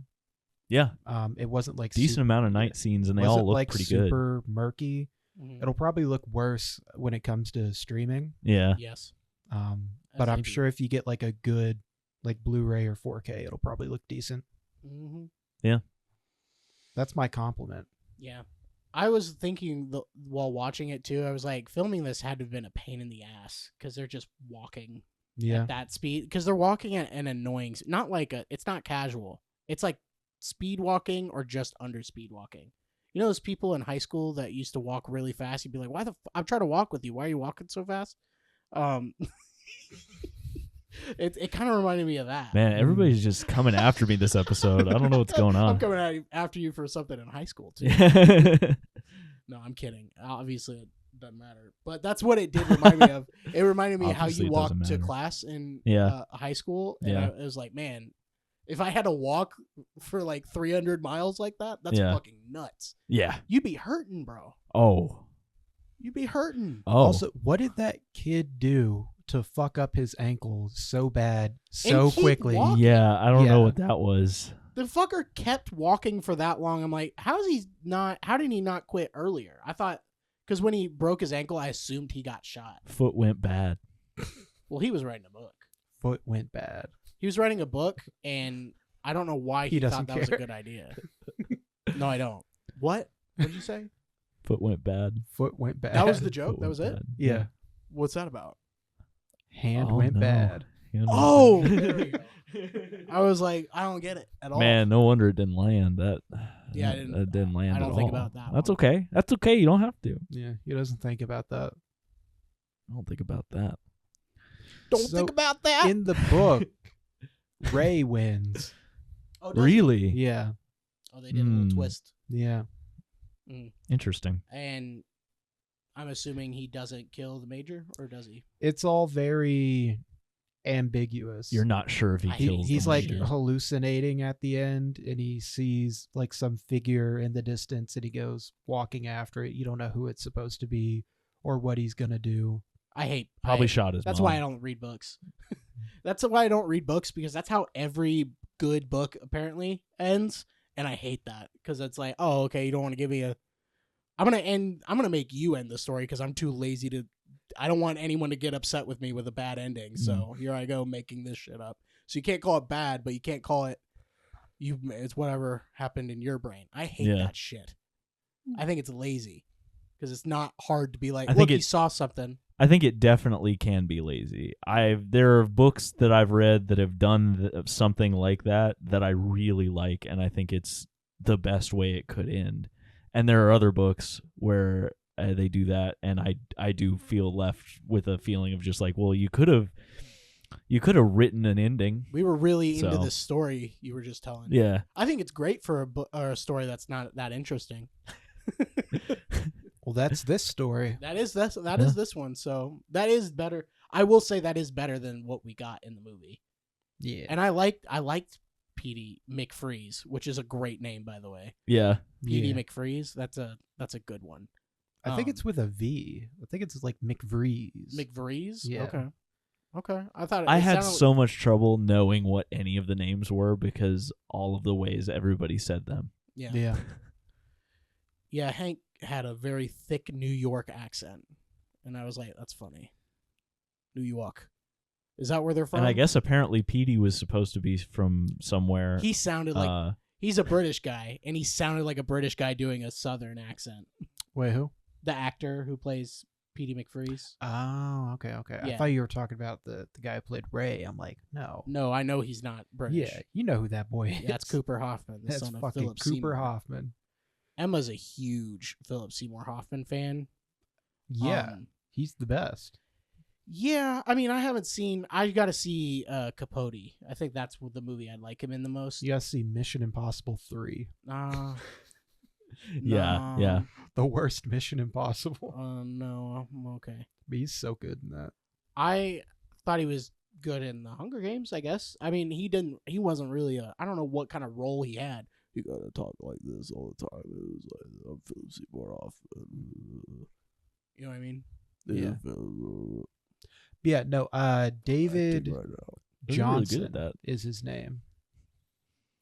Yeah, It wasn't like decent amount of night scenes, and they all look like pretty good. super murky. Mhm. It'll probably look worse when it comes to streaming. Yeah, Yes. But they I'm do. sure if you get like a good like Blu-ray or 4K, it'll probably look decent. Mm-hmm. That's my compliment. Yeah. I was thinking while watching it too, I was like, filming this had to have been a pain in the ass because they're just walking Yeah. at that speed. Because they're walking at an annoying, not like it's not casual. It's like speed walking or just under speed walking. You know those people in high school that used to walk really fast? You'd be like, I'm trying to walk with you. Why are you walking so fast? It kind of reminded me of that. man, everybody's just coming after me this episode. I don't know what's going I'm on. coming after you for something in high school too. Yeah. No, I'm kidding. Obviously, it doesn't matter. But that's what it did remind me of. It reminded me how Obviously, you it doesn't walked to matter. class in Yeah. high school. And Yeah. it was like, man, if I had to walk for like 300 miles like that, that's Yeah. fucking nuts. Yeah. You'd be hurting, bro. Oh. You'd be hurting. Oh. Also, what did that kid do to fuck up his ankle so bad so keep quickly? walking. Yeah, I don't know Yeah. what that was. The fucker kept walking for that long. I'm like, how did he not quit earlier? I thought, because when he broke his ankle, I assumed he got shot. Foot went bad. Well, he was writing a book. Foot went bad. He was writing a book, and I don't know why He he thought doesn't that was a care. good idea. No, I don't. What did you say? Foot went bad. Foot went bad. That was the joke? Foot That went was it? bad. Yeah. What's that about? Hand Oh, went no. bad. You know? Oh, there we go. I was like, I don't get it at all. Man, no wonder it didn't land. Yeah, That didn't land. I don't at think all. about that That's one. okay. That's okay. You don't have to. Yeah, he doesn't think about that. I don't think about that. Don't So, think about that. In the book, Ray wins. Oh, does he? Really Oh, they did a little Hmm. twist. Yeah. interesting. And I'm assuming he doesn't kill the major, or does he? It's all very ambiguous. You're not sure if he He- kills. He's the like major. hallucinating at the end, and he sees like some figure in the distance, and he goes walking after it. You don't know who it's supposed to be or what he's gonna do. probably I- shot his That's mom. why I don't read books. That's why I don't read books, because that's how every good book apparently ends, and I hate that because it's like, oh, okay, you don't want to give me a. I'm gonna make you end the story because I'm too lazy to. I don't want anyone to get upset with me with a bad ending. So here I go making this shit up. So you can't call it bad, but you can't call it. It's whatever happened in your brain. I hate Yeah. that shit. I think it's lazy because it's not hard to be like, I think look, he it- saw something. I think it definitely can be lazy. There are books that I've read that have done something like that I really like, and I think it's the best way it could end. And there are other books where they do that, and I do feel left with a feeling of just like, well, you could have written an ending. We were really into So- this story you were just telling. Yeah. I think it's great for a book or a story that's not that interesting. Well, that's this story. That is this one. So that is better. I will say that is better than what we got in the movie. Yeah. And I liked Petey McFreeze, which is a great name, by the way. Yeah. Petey Yeah. McFreeze. That's a good one. I think it's with a V. I think it's like McVreeze. McVreeze. Yeah. Okay. Okay, I thought I it had sounded- so much trouble knowing what any of the names were because all of the ways everybody said them. Yeah. Hank had a very thick New York accent, and I was like, "That's funny." New York, is that where they're from? And I guess apparently Petey was supposed to be from somewhere. he sounded like he's a British guy, and he sounded like a British guy doing a Southern accent. Wait, who? The actor who plays Petey McFreeze. Oh, okay. I Yeah. thought you were talking about the guy who played Ray. I'm like, no. No, I know he's not British. Yeah, you know who that boy is. Yeah, that's Cooper Hoffman, the That's son of fucking Philip Cooper Seymour. Hoffman. Emma's a huge Philip Seymour Hoffman fan. Yeah, he's the best. Yeah, I mean, I got to see Capote. I think that's the movie I'd like him in the most. You gotta see Mission Impossible 3. Yeah. The worst Mission Impossible. No, I'm okay. But he's so good in that. I thought he was good in the Hunger Games, I guess. I mean, he wasn't really I don't know what kind of role he had. You gotta talk like this all the time. It was like, I'm Philip Seymour Hoffman. You know what I mean? Yeah. Yeah, no, David They're really Johnson good at that. is his name.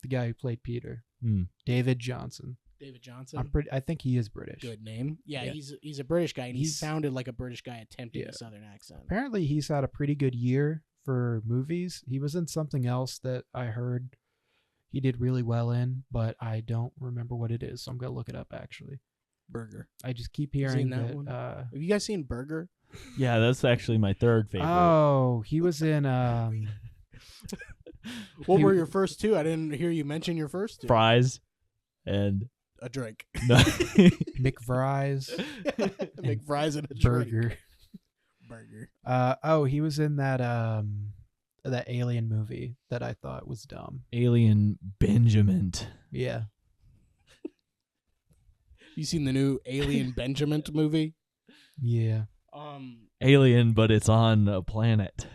The guy who played Peter. Hmm. David Johnson. David Johnson. I think he is British. Good name. Yeah, Yeah. he's a British guy, and he He's- sounded like a British guy attempting Yeah. a Southern accent. Apparently he's had a pretty good year for movies. He was in something else that I heard he did really well in, but I don't remember what it is, so I'm gonna look it up actually. Burger. I just keep Is he hearing in that that. one? Have you guys seen Burger? Yeah, that's actually my third favorite. Oh, he was in What He- were your first two? I didn't hear you mention your first two. Fries and A drink. no. McFries Make fries and a drink. Burger. Burger. He was in that that alien movie that I thought was dumb. Alien Benjamin. Yeah. You seen the new Alien Benjamin movie? Yeah. Alien, but it's on a planet.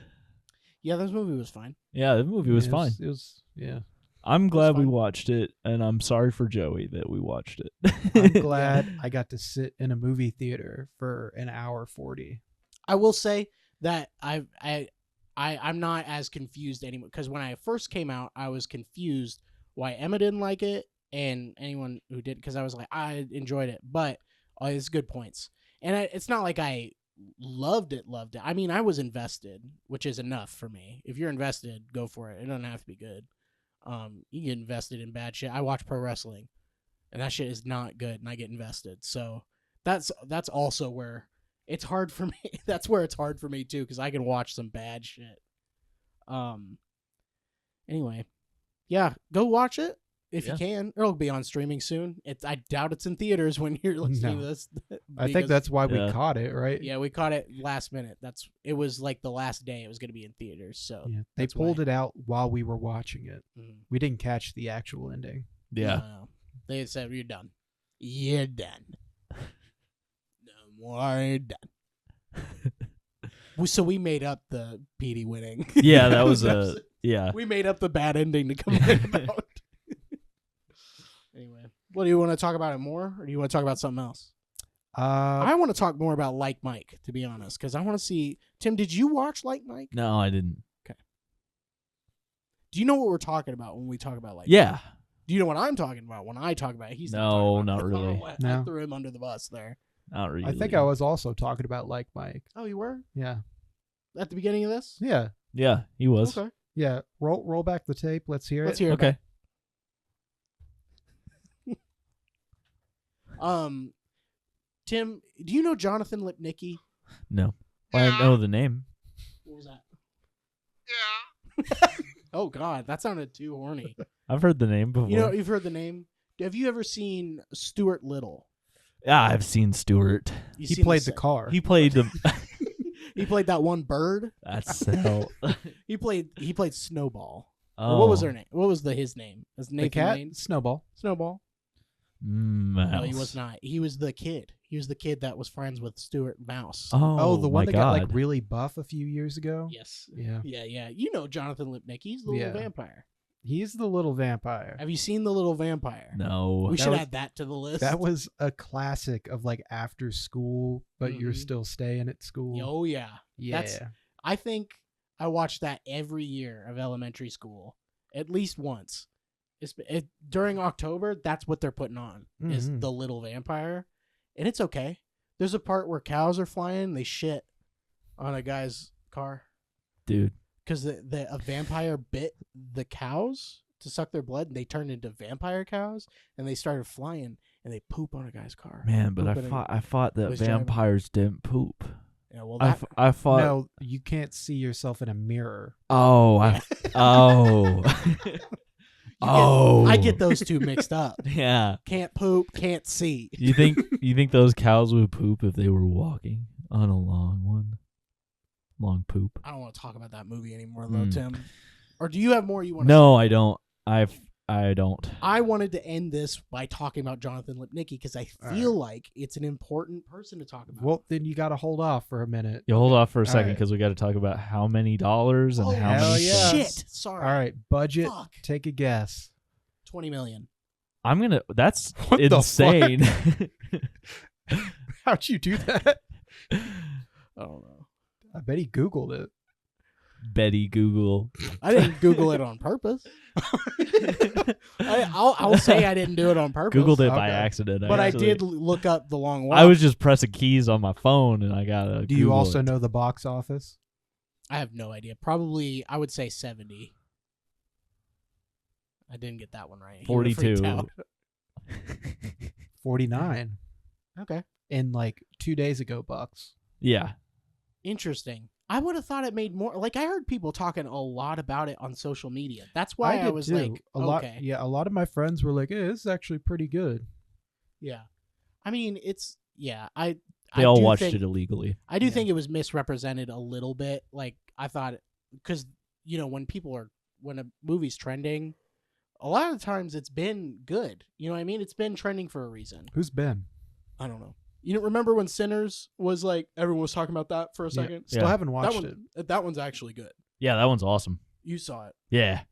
Yeah, this movie was fine. Yeah, the movie was It fine. It was yeah. I'm glad we fine. watched it, and I'm sorry for Joey that we watched it. I'm glad I got to sit in a movie theater for an hour 40. I will say that I'm not as confused anymore, because when I first came out, I was confused why Emma didn't like it and anyone who did, because I was like, I enjoyed it, but it's good points. And it's not like I loved it. I mean, I was invested, which is enough for me. If you're invested, go for it. It doesn't have to be good. You get invested in bad shit. I watch pro wrestling, and that shit is not good, and I get invested. So that's also where it's hard for me. That's where it's hard for me too, because I can watch some bad shit. Anyway, yeah, go watch it if you can. It'll be on streaming soon. I doubt it's in theaters when you're listening to this. I think that's why we caught it, right? Yeah, we caught it last minute. It was like the last day it was going to be in theaters. So Yeah. They pulled it out while we were watching it. Mhm. We didn't catch the actual ending. Yeah. No. They said, you're done. You're done. No more, you're done. So we made up the PD winning. Yeah, that was yeah. We made up the bad ending to complain about. Anyway, what do you want to talk about it more, or do you want to talk about something else? I want to talk more about Like Mike, to be honest, because I want to see. Tim, did you watch Like Mike? No, I didn't. Do you know what we're talking about when we talk about Like Mike? Yeah. Do you know what I'm talking about when I talk about it? He's No, not talking about not it. really. I No. threw him under the bus there. Not really. I think I was also talking about Like Mike. Oh, you were? Yeah. At the beginning of this? Yeah. Yeah, he was. Okay. Yeah. Roll back the tape. Let's hear Let's it. hear it. Okay. Tim, do you know Jonathan Lipnicki? No. Well, I know the name. What was that? Yeah. Oh God, that sounded too horny. I've heard the name before. You know, you've heard the name. Have you ever seen Stuart Little? Yeah, I've seen Stuart. You He seen played the set? car. He played the. He played that one bird. That's hell. He played Snowball. Or Oh. what was her name? What was his name? Was the Nathan cat? Lane? Snowball. Snowball. Mouse. No, he was not. He was the kid. He was the kid that was friends with Stuart Mouse. Oh, the one my that got like God. really buff a few years ago. Yes. Yeah. Yeah. You know Jonathan Lipnicki. He's the little Yeah. vampire. He's the little vampire. Have you seen The Little Vampire? No. We That should was- add that to the list. That was a classic of like after school, but you're Mhm. still staying at school. Oh yeah. yeah. That's- I think I watched that every year of elementary school, at least once. During October, that's what they're putting on, is The Little Vampire. And it's okay. There's a part where cows are flying, they shit on a guy's car. Dude. Because a vampire bit the cows to suck their blood, and they turned into vampire cows, and they started flying, and they poop on a guy's car. Man, but I thought that vampires didn't poop. Yeah, well, I thought... No, you can't see yourself in a mirror. Oh, I get those two mixed up. Yeah. Can't poop, can't see. You think those cows would poop if they were walking on a long one? Long poop. I don't want to talk about that movie anymore, though, Tim. Or do you have more you want to No, say? I don't. I don't. I wanted to end this by talking about Jonathan Lipnicki because I feel like it's an important person to talk about. Well, then you got to hold off for a minute. You hold off for a second because we got to talk about how many dollars and how hell many yeah. cents. Shit. Sorry. All right, budget. Fuck. Take a guess. 20 million. That's What the insane. How'd you do that? I don't know. I bet he Googled it. Betty Google. I didn't Google it on purpose. I'll say I didn't do it on purpose. Googled it by accident. But actually. I did look up The Long Walk. I was just pressing keys on my phone and I got a. Do you also know the box office? I have no idea. Probably, I would say 70. I didn't get that one right. 42. 49. Okay. In like 2 days ago, bucks. Yeah. Interesting. I would have thought it made more. Like, I heard people talking a lot about it on social media. That's why I was too. like, a lot. okay. Yeah, a lot of my friends were like, "Hey, this is actually pretty good." Yeah. I mean, it's, yeah. They all watched it illegally. I do think it was misrepresented a little bit. Like, I thought, because, you know, when a movie's trending, a lot of times it's been good. You know what I mean? It's been trending for a reason. Who's Ben? I don't know. You remember when Sinners was like, everyone was talking about that for a second? Still haven't watched it. That one's actually good. Yeah, that one's awesome. You saw it. Yeah.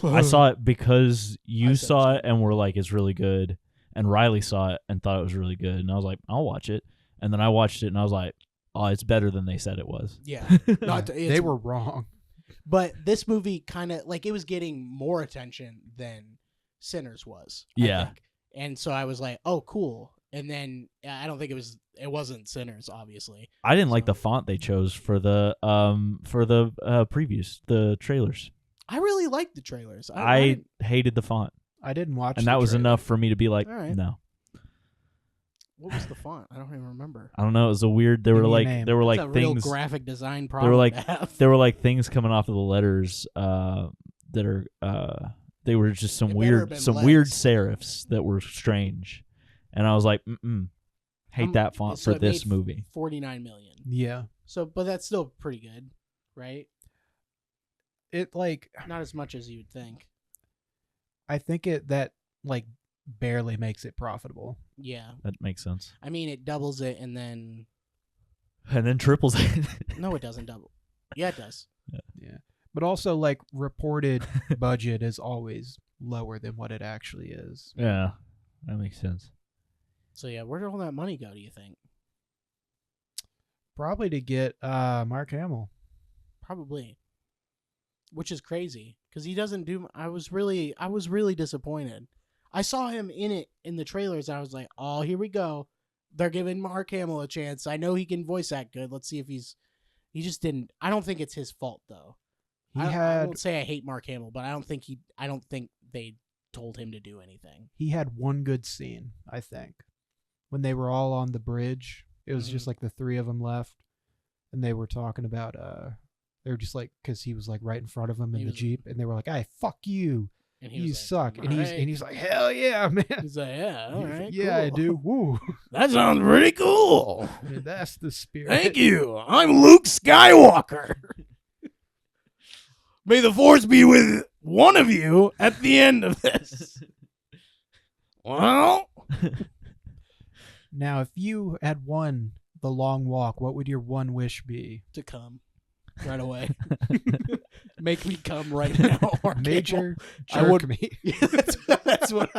I saw it because you saw it and were like, it's really good. And Riley saw it and thought it was really good. And I was like, I'll watch it. And then I watched it and I was like, oh, it's better than they said it was. Yeah. They were wrong. But this movie kind of, like, it was getting more attention than Sinners was. Yeah. I think. And so I was like, oh, cool. And then I don't think it wasn't Sinners, obviously. I didn't like the font they chose for the previews, the trailers. I really liked the trailers. I hated the font. I didn't watch and that was trailer. enough for me to be like, all right. No. What was the font? I don't even remember. I don't know. It was a weird. There were like That's a things. real graphic design problem. There were like things coming off of the letters that are they were just some weird serifs that were strange, and I was like, hate that font so for this movie. 49 million. Yeah. So, but that's still pretty good, right? It like not as much as you would think. I think that like barely makes it profitable. Yeah, that makes sense. I mean, it doubles it and then triples it. No, it doesn't double. Yeah, it does. Yeah, but also like reported budget is always lower than what it actually is. Yeah, that makes sense. So yeah, where did all that money go? Do you think? Probably to get Mark Hamill. Probably. Which is crazy because he doesn't do. I was really disappointed. I saw him in the trailers. And I was like, oh, here we go. They're giving Mark Hamill a chance. I know he can voice act good. Let's see if he just didn't. I don't think it's his fault though. I won't say I hate Mark Hamill, but I don't think they told him to do anything. He had one good scene, I think, when they were all on the bridge. It was just like the three of them left, and they were talking about they were just like, because he was like right in front of them in the Jeep, and they were like, "Hey, fuck you, and you suck," and he's like, "Hell yeah, man!" He's like, "Yeah, all right, yeah, cool. I do." Woo, that sounds pretty cool. Man, that's the spirit. Thank you. I'm Luke Skywalker. May the Force be with one of you at the end of this. Well, now if you had won the long walk, what would your one wish be? To come right away. Make me come right now. Major I would jerk me. that's what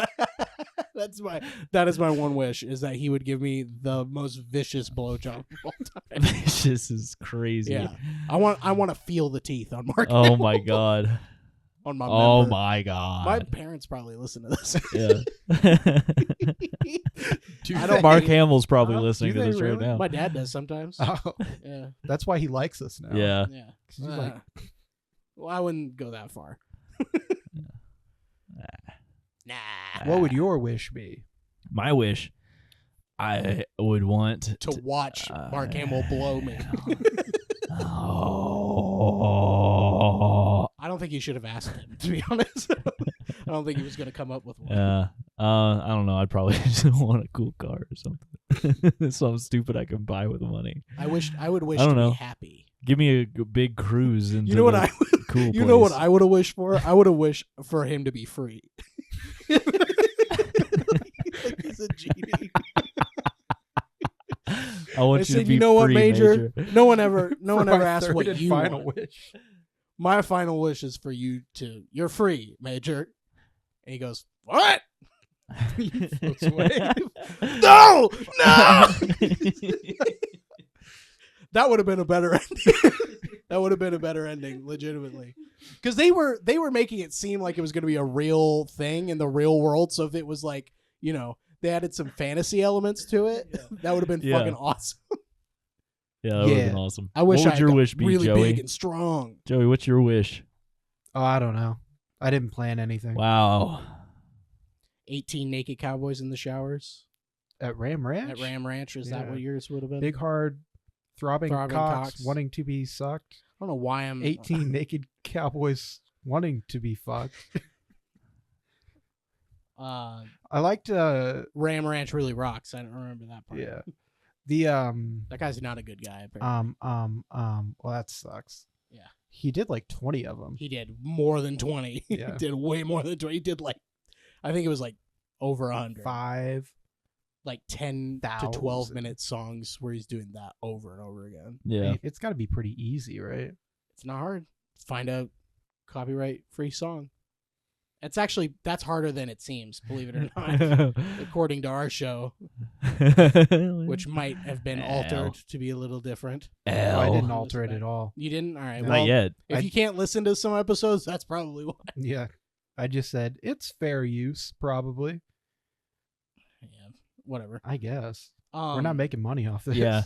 That is my one wish, is that he would give me the most vicious blowjob of all time. Vicious is crazy. Yeah. I want to feel the teeth on Mark Oh Hamill. my god. On my Oh member. my god. My parents probably listen to this. Yeah. I don't Mark Hamill's probably Huh? listening Do to they this right really? now. My dad does sometimes. Oh, Yeah. that's why he likes us now. Yeah. Yeah. 'Cause he's like, Well, I wouldn't go that far. Nah. what would your wish be? My wish, I would want To watch Mark Hamill blow me. Oh. I don't think you should have asked him, to be honest. I don't think he was going to come up with one. Yeah. I don't know. I'd probably just want a cool car or something. Something stupid I can buy with the money. I would wish I don't to know. be happy. Give me a big cruise into You know what the I cool You know what place. I would have wished for? I would have wished for him to be free. Like he's a genie. I want I you said, to be you know what, free, Major? No one ever For my asked third what and you final want. wish. My final wish is for you to, you're free, Major. And he goes, what? Floats away. No! That would have been a better ending. That would have been a better ending, legitimately. Because they were making it seem like it was going to be a real thing in the real world. So if it was like, you know, they added some fantasy elements to it, that would have been Yeah. fucking awesome. Yeah, that would have Yeah. been awesome. I wish what would I your got wish be, really Joey? big and strong. Joey, what's your wish? Oh, I don't know. I didn't plan anything. Wow. 18 naked cowboys in the showers At Ram Ranch? at Ram Ranch. Is that Yeah. what yours would have been? Big, hard, throbbing Throbbing cocks, cocks. wanting to be sucked. I don't know why I'm 18 naked cowboys wanting to be fucked. I liked, Ram Ranch really rocks. I don't remember that part. yeah. The, That guy's not a good guy, apparently. well, that sucks. Yeah. He did like 20 of them. He did more than 20. Yeah. He did way more than 20. He did like, I think it was like over 100. 5. Like 10 to 12 thousand. minute songs where he's doing that over and over again. Yeah. It's got to be pretty easy, right? It's not hard. Find a copyright free song. That's harder than it seems, believe it or not. According to our show, which might have been altered to be a little different. I L. didn't alter it at all. You didn't? All right. Not Well, Not yet. if you can't listen to some episodes, that's probably why. Yeah. I just said it's fair use, probably. Yeah, whatever. I guess. We're We're not making money off this. Yeah.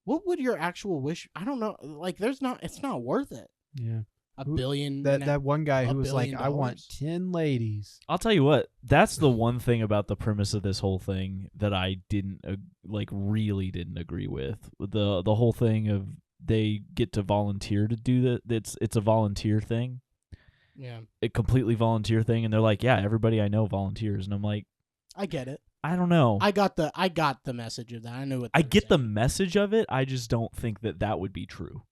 What would your actual wish? I don't know. Like, it's not worth it. Yeah. A Who- billion. That one guy $1 who was like, billion I want 10 ladies. I'll tell you what. That's the one thing about the premise of this whole thing that I didn't really didn't agree with. The whole thing of they get to volunteer to do that. It's a volunteer thing. Yeah, A completely volunteer thing, and they're like, yeah, everybody I know volunteers, and I'm like, I get it. I don't know. I got the message of that. I know what I they were get the saying. message of it. I just don't think that would be true.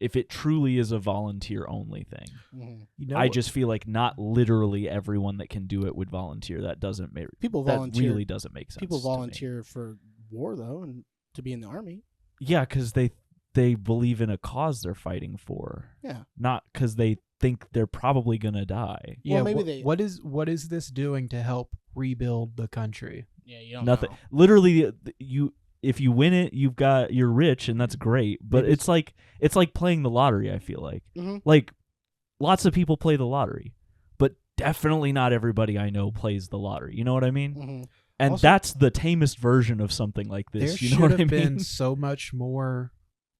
If it truly is a volunteer only thing, Mhm. You know, I just feel like not literally everyone that can do it would volunteer. That doesn't make People that volunteer. really doesn't make sense. People to me. volunteer for war though, and to be in the army. Yeah, because they believe in a cause they're fighting for, Yeah. not because they think they're probably gonna die. yeah, maybe what is this doing to help rebuild the country? Yeah, you don't Nothing. know. Literally, if you win it, you're rich, and that's great. But Maybe it's like playing the lottery. I feel like Mhm. like lots of people play the lottery, but definitely not everybody I know plays the lottery. You know what I mean? Mhm. And Also- that's the tamest version of something like There this. You should know what have I mean? been so much more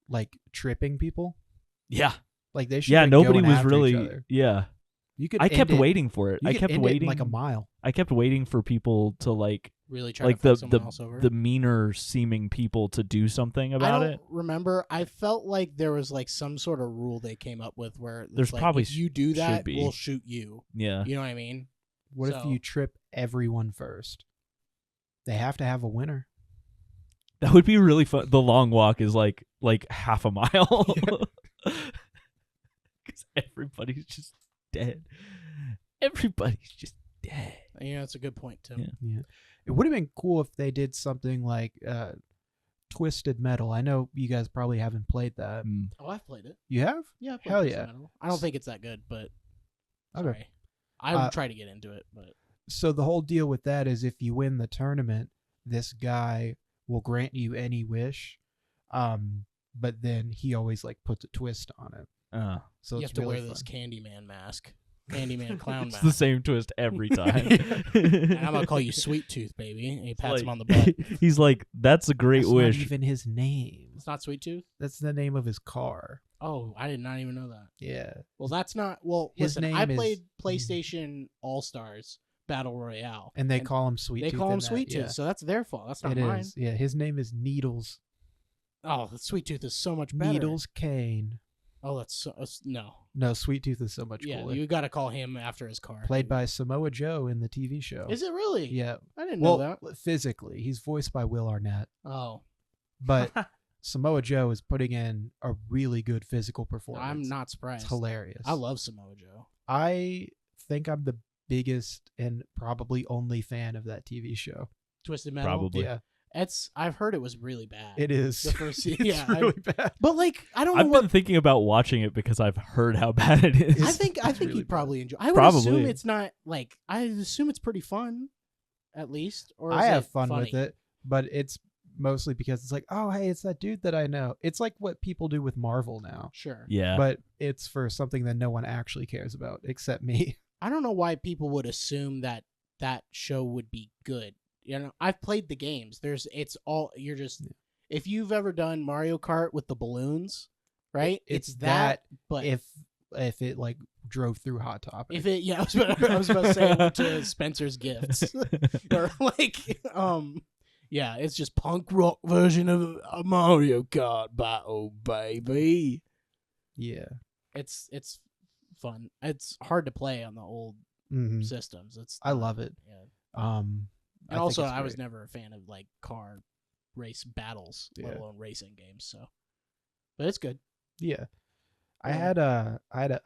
like tripping people. Yeah, Like they should. yeah. have Nobody going was after each really. other. Yeah, You could. I kept end it- waiting for it. you I could kept end it in, waiting like a mile. I kept waiting for people to Really try like to fuck someone else over. the meaner seeming people to do something I about don't it. remember. I felt like there was like some sort of rule they came up with where it's There's like, probably if you do should that, be. we'll shoot you. Yeah. You know what I mean? What if So- you trip everyone first? They have to have a winner. That would be really fun. The long walk is like half a mile. Because everybody's just dead. Everybody's just dead. Yeah, that's a good point, Tim. Yeah. Yeah, it would have been cool if they did something like Twisted Metal. I know you guys probably haven't played that. Oh, I've played it. You have? Yeah, I played Hell Twisted yeah. Metal. I don't think it's that good, but Okay. sorry. I would try to get into it, but So the whole deal with that is if you win the tournament, this guy will grant you any wish. But then he always like puts a twist on it. So You it's have to really wear this fun. Candyman mask. Candyman clown It's mask. the same twist every time. And I'm gonna call you Sweet Tooth, baby. And he pats him on the butt. He's like, that's a great That's wish. not even his name. It's not Sweet Tooth? That's the name of his car. Oh, I did not even know that. Yeah. Well, that's not. Well, His listen, name I is- played PlayStation All Stars Battle Royale. And they call him Sweet They Tooth. call him in that, Sweet Tooth, yeah. so that's their fault. That's not It mine. is. Yeah, his name is Needles. Oh, Sweet Tooth is so much better. Needles Kane. Oh, that's no. No, Sweet Tooth is so much Yeah, cooler. you got to call him after his car. Played by Samoa Joe in the TV show. Is it really? Yeah. I didn't know Well, that. physically, he's voiced by Will Arnett, Oh, but Samoa Joe is putting in a really good physical performance. I'm not surprised. It's hilarious. I love Samoa Joe. I think I'm the biggest and probably only fan of that TV show. Twisted Metal. Probably. Yeah, I've heard it was really bad. it is. The first it's yeah, really bad. but like I don't know I've what been thinking about watching it because I've heard how bad it is. I think really you'd bad. probably enjoy. I would Probably. assume it's not like I assume it's pretty fun, at least. Or is I have it fun funny? with it, but it's mostly because it's like, oh, hey, it's that dude that I know. It's like what people do with Marvel now, Sure. Yeah. but it's for something that no one actually cares about except me. I don't know why people would assume that that show would be good. You know, I've played the games. It's all you're just. If you've ever done Mario Kart with the balloons, right? It's that. But if it like drove through Hot Topic. if it, yeah, I was about to say it went to Spencer's Gifts, or like, yeah, it's just punk rock version of a Mario Kart battle, baby. Yeah. It's fun. It's hard to play on the old Mhm. systems. It's I love it. Yeah. And And also, I was never a fan of like car race battles, Yeah. let alone racing games. So, but it's good. Yeah. I Yeah. had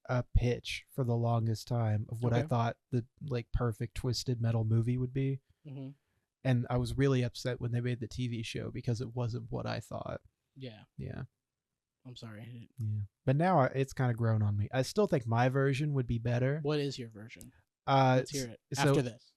a pitch for the longest time of what I Okay. thought the like perfect Twisted Metal movie would be. Mm-hmm. And I was really upset when they made the TV show because it wasn't what I thought. Yeah, Yeah. I'm sorry. Yeah. But now it's kind of grown on me. I still think my version would be better. What is your version? Uh Let's hear it so- after this.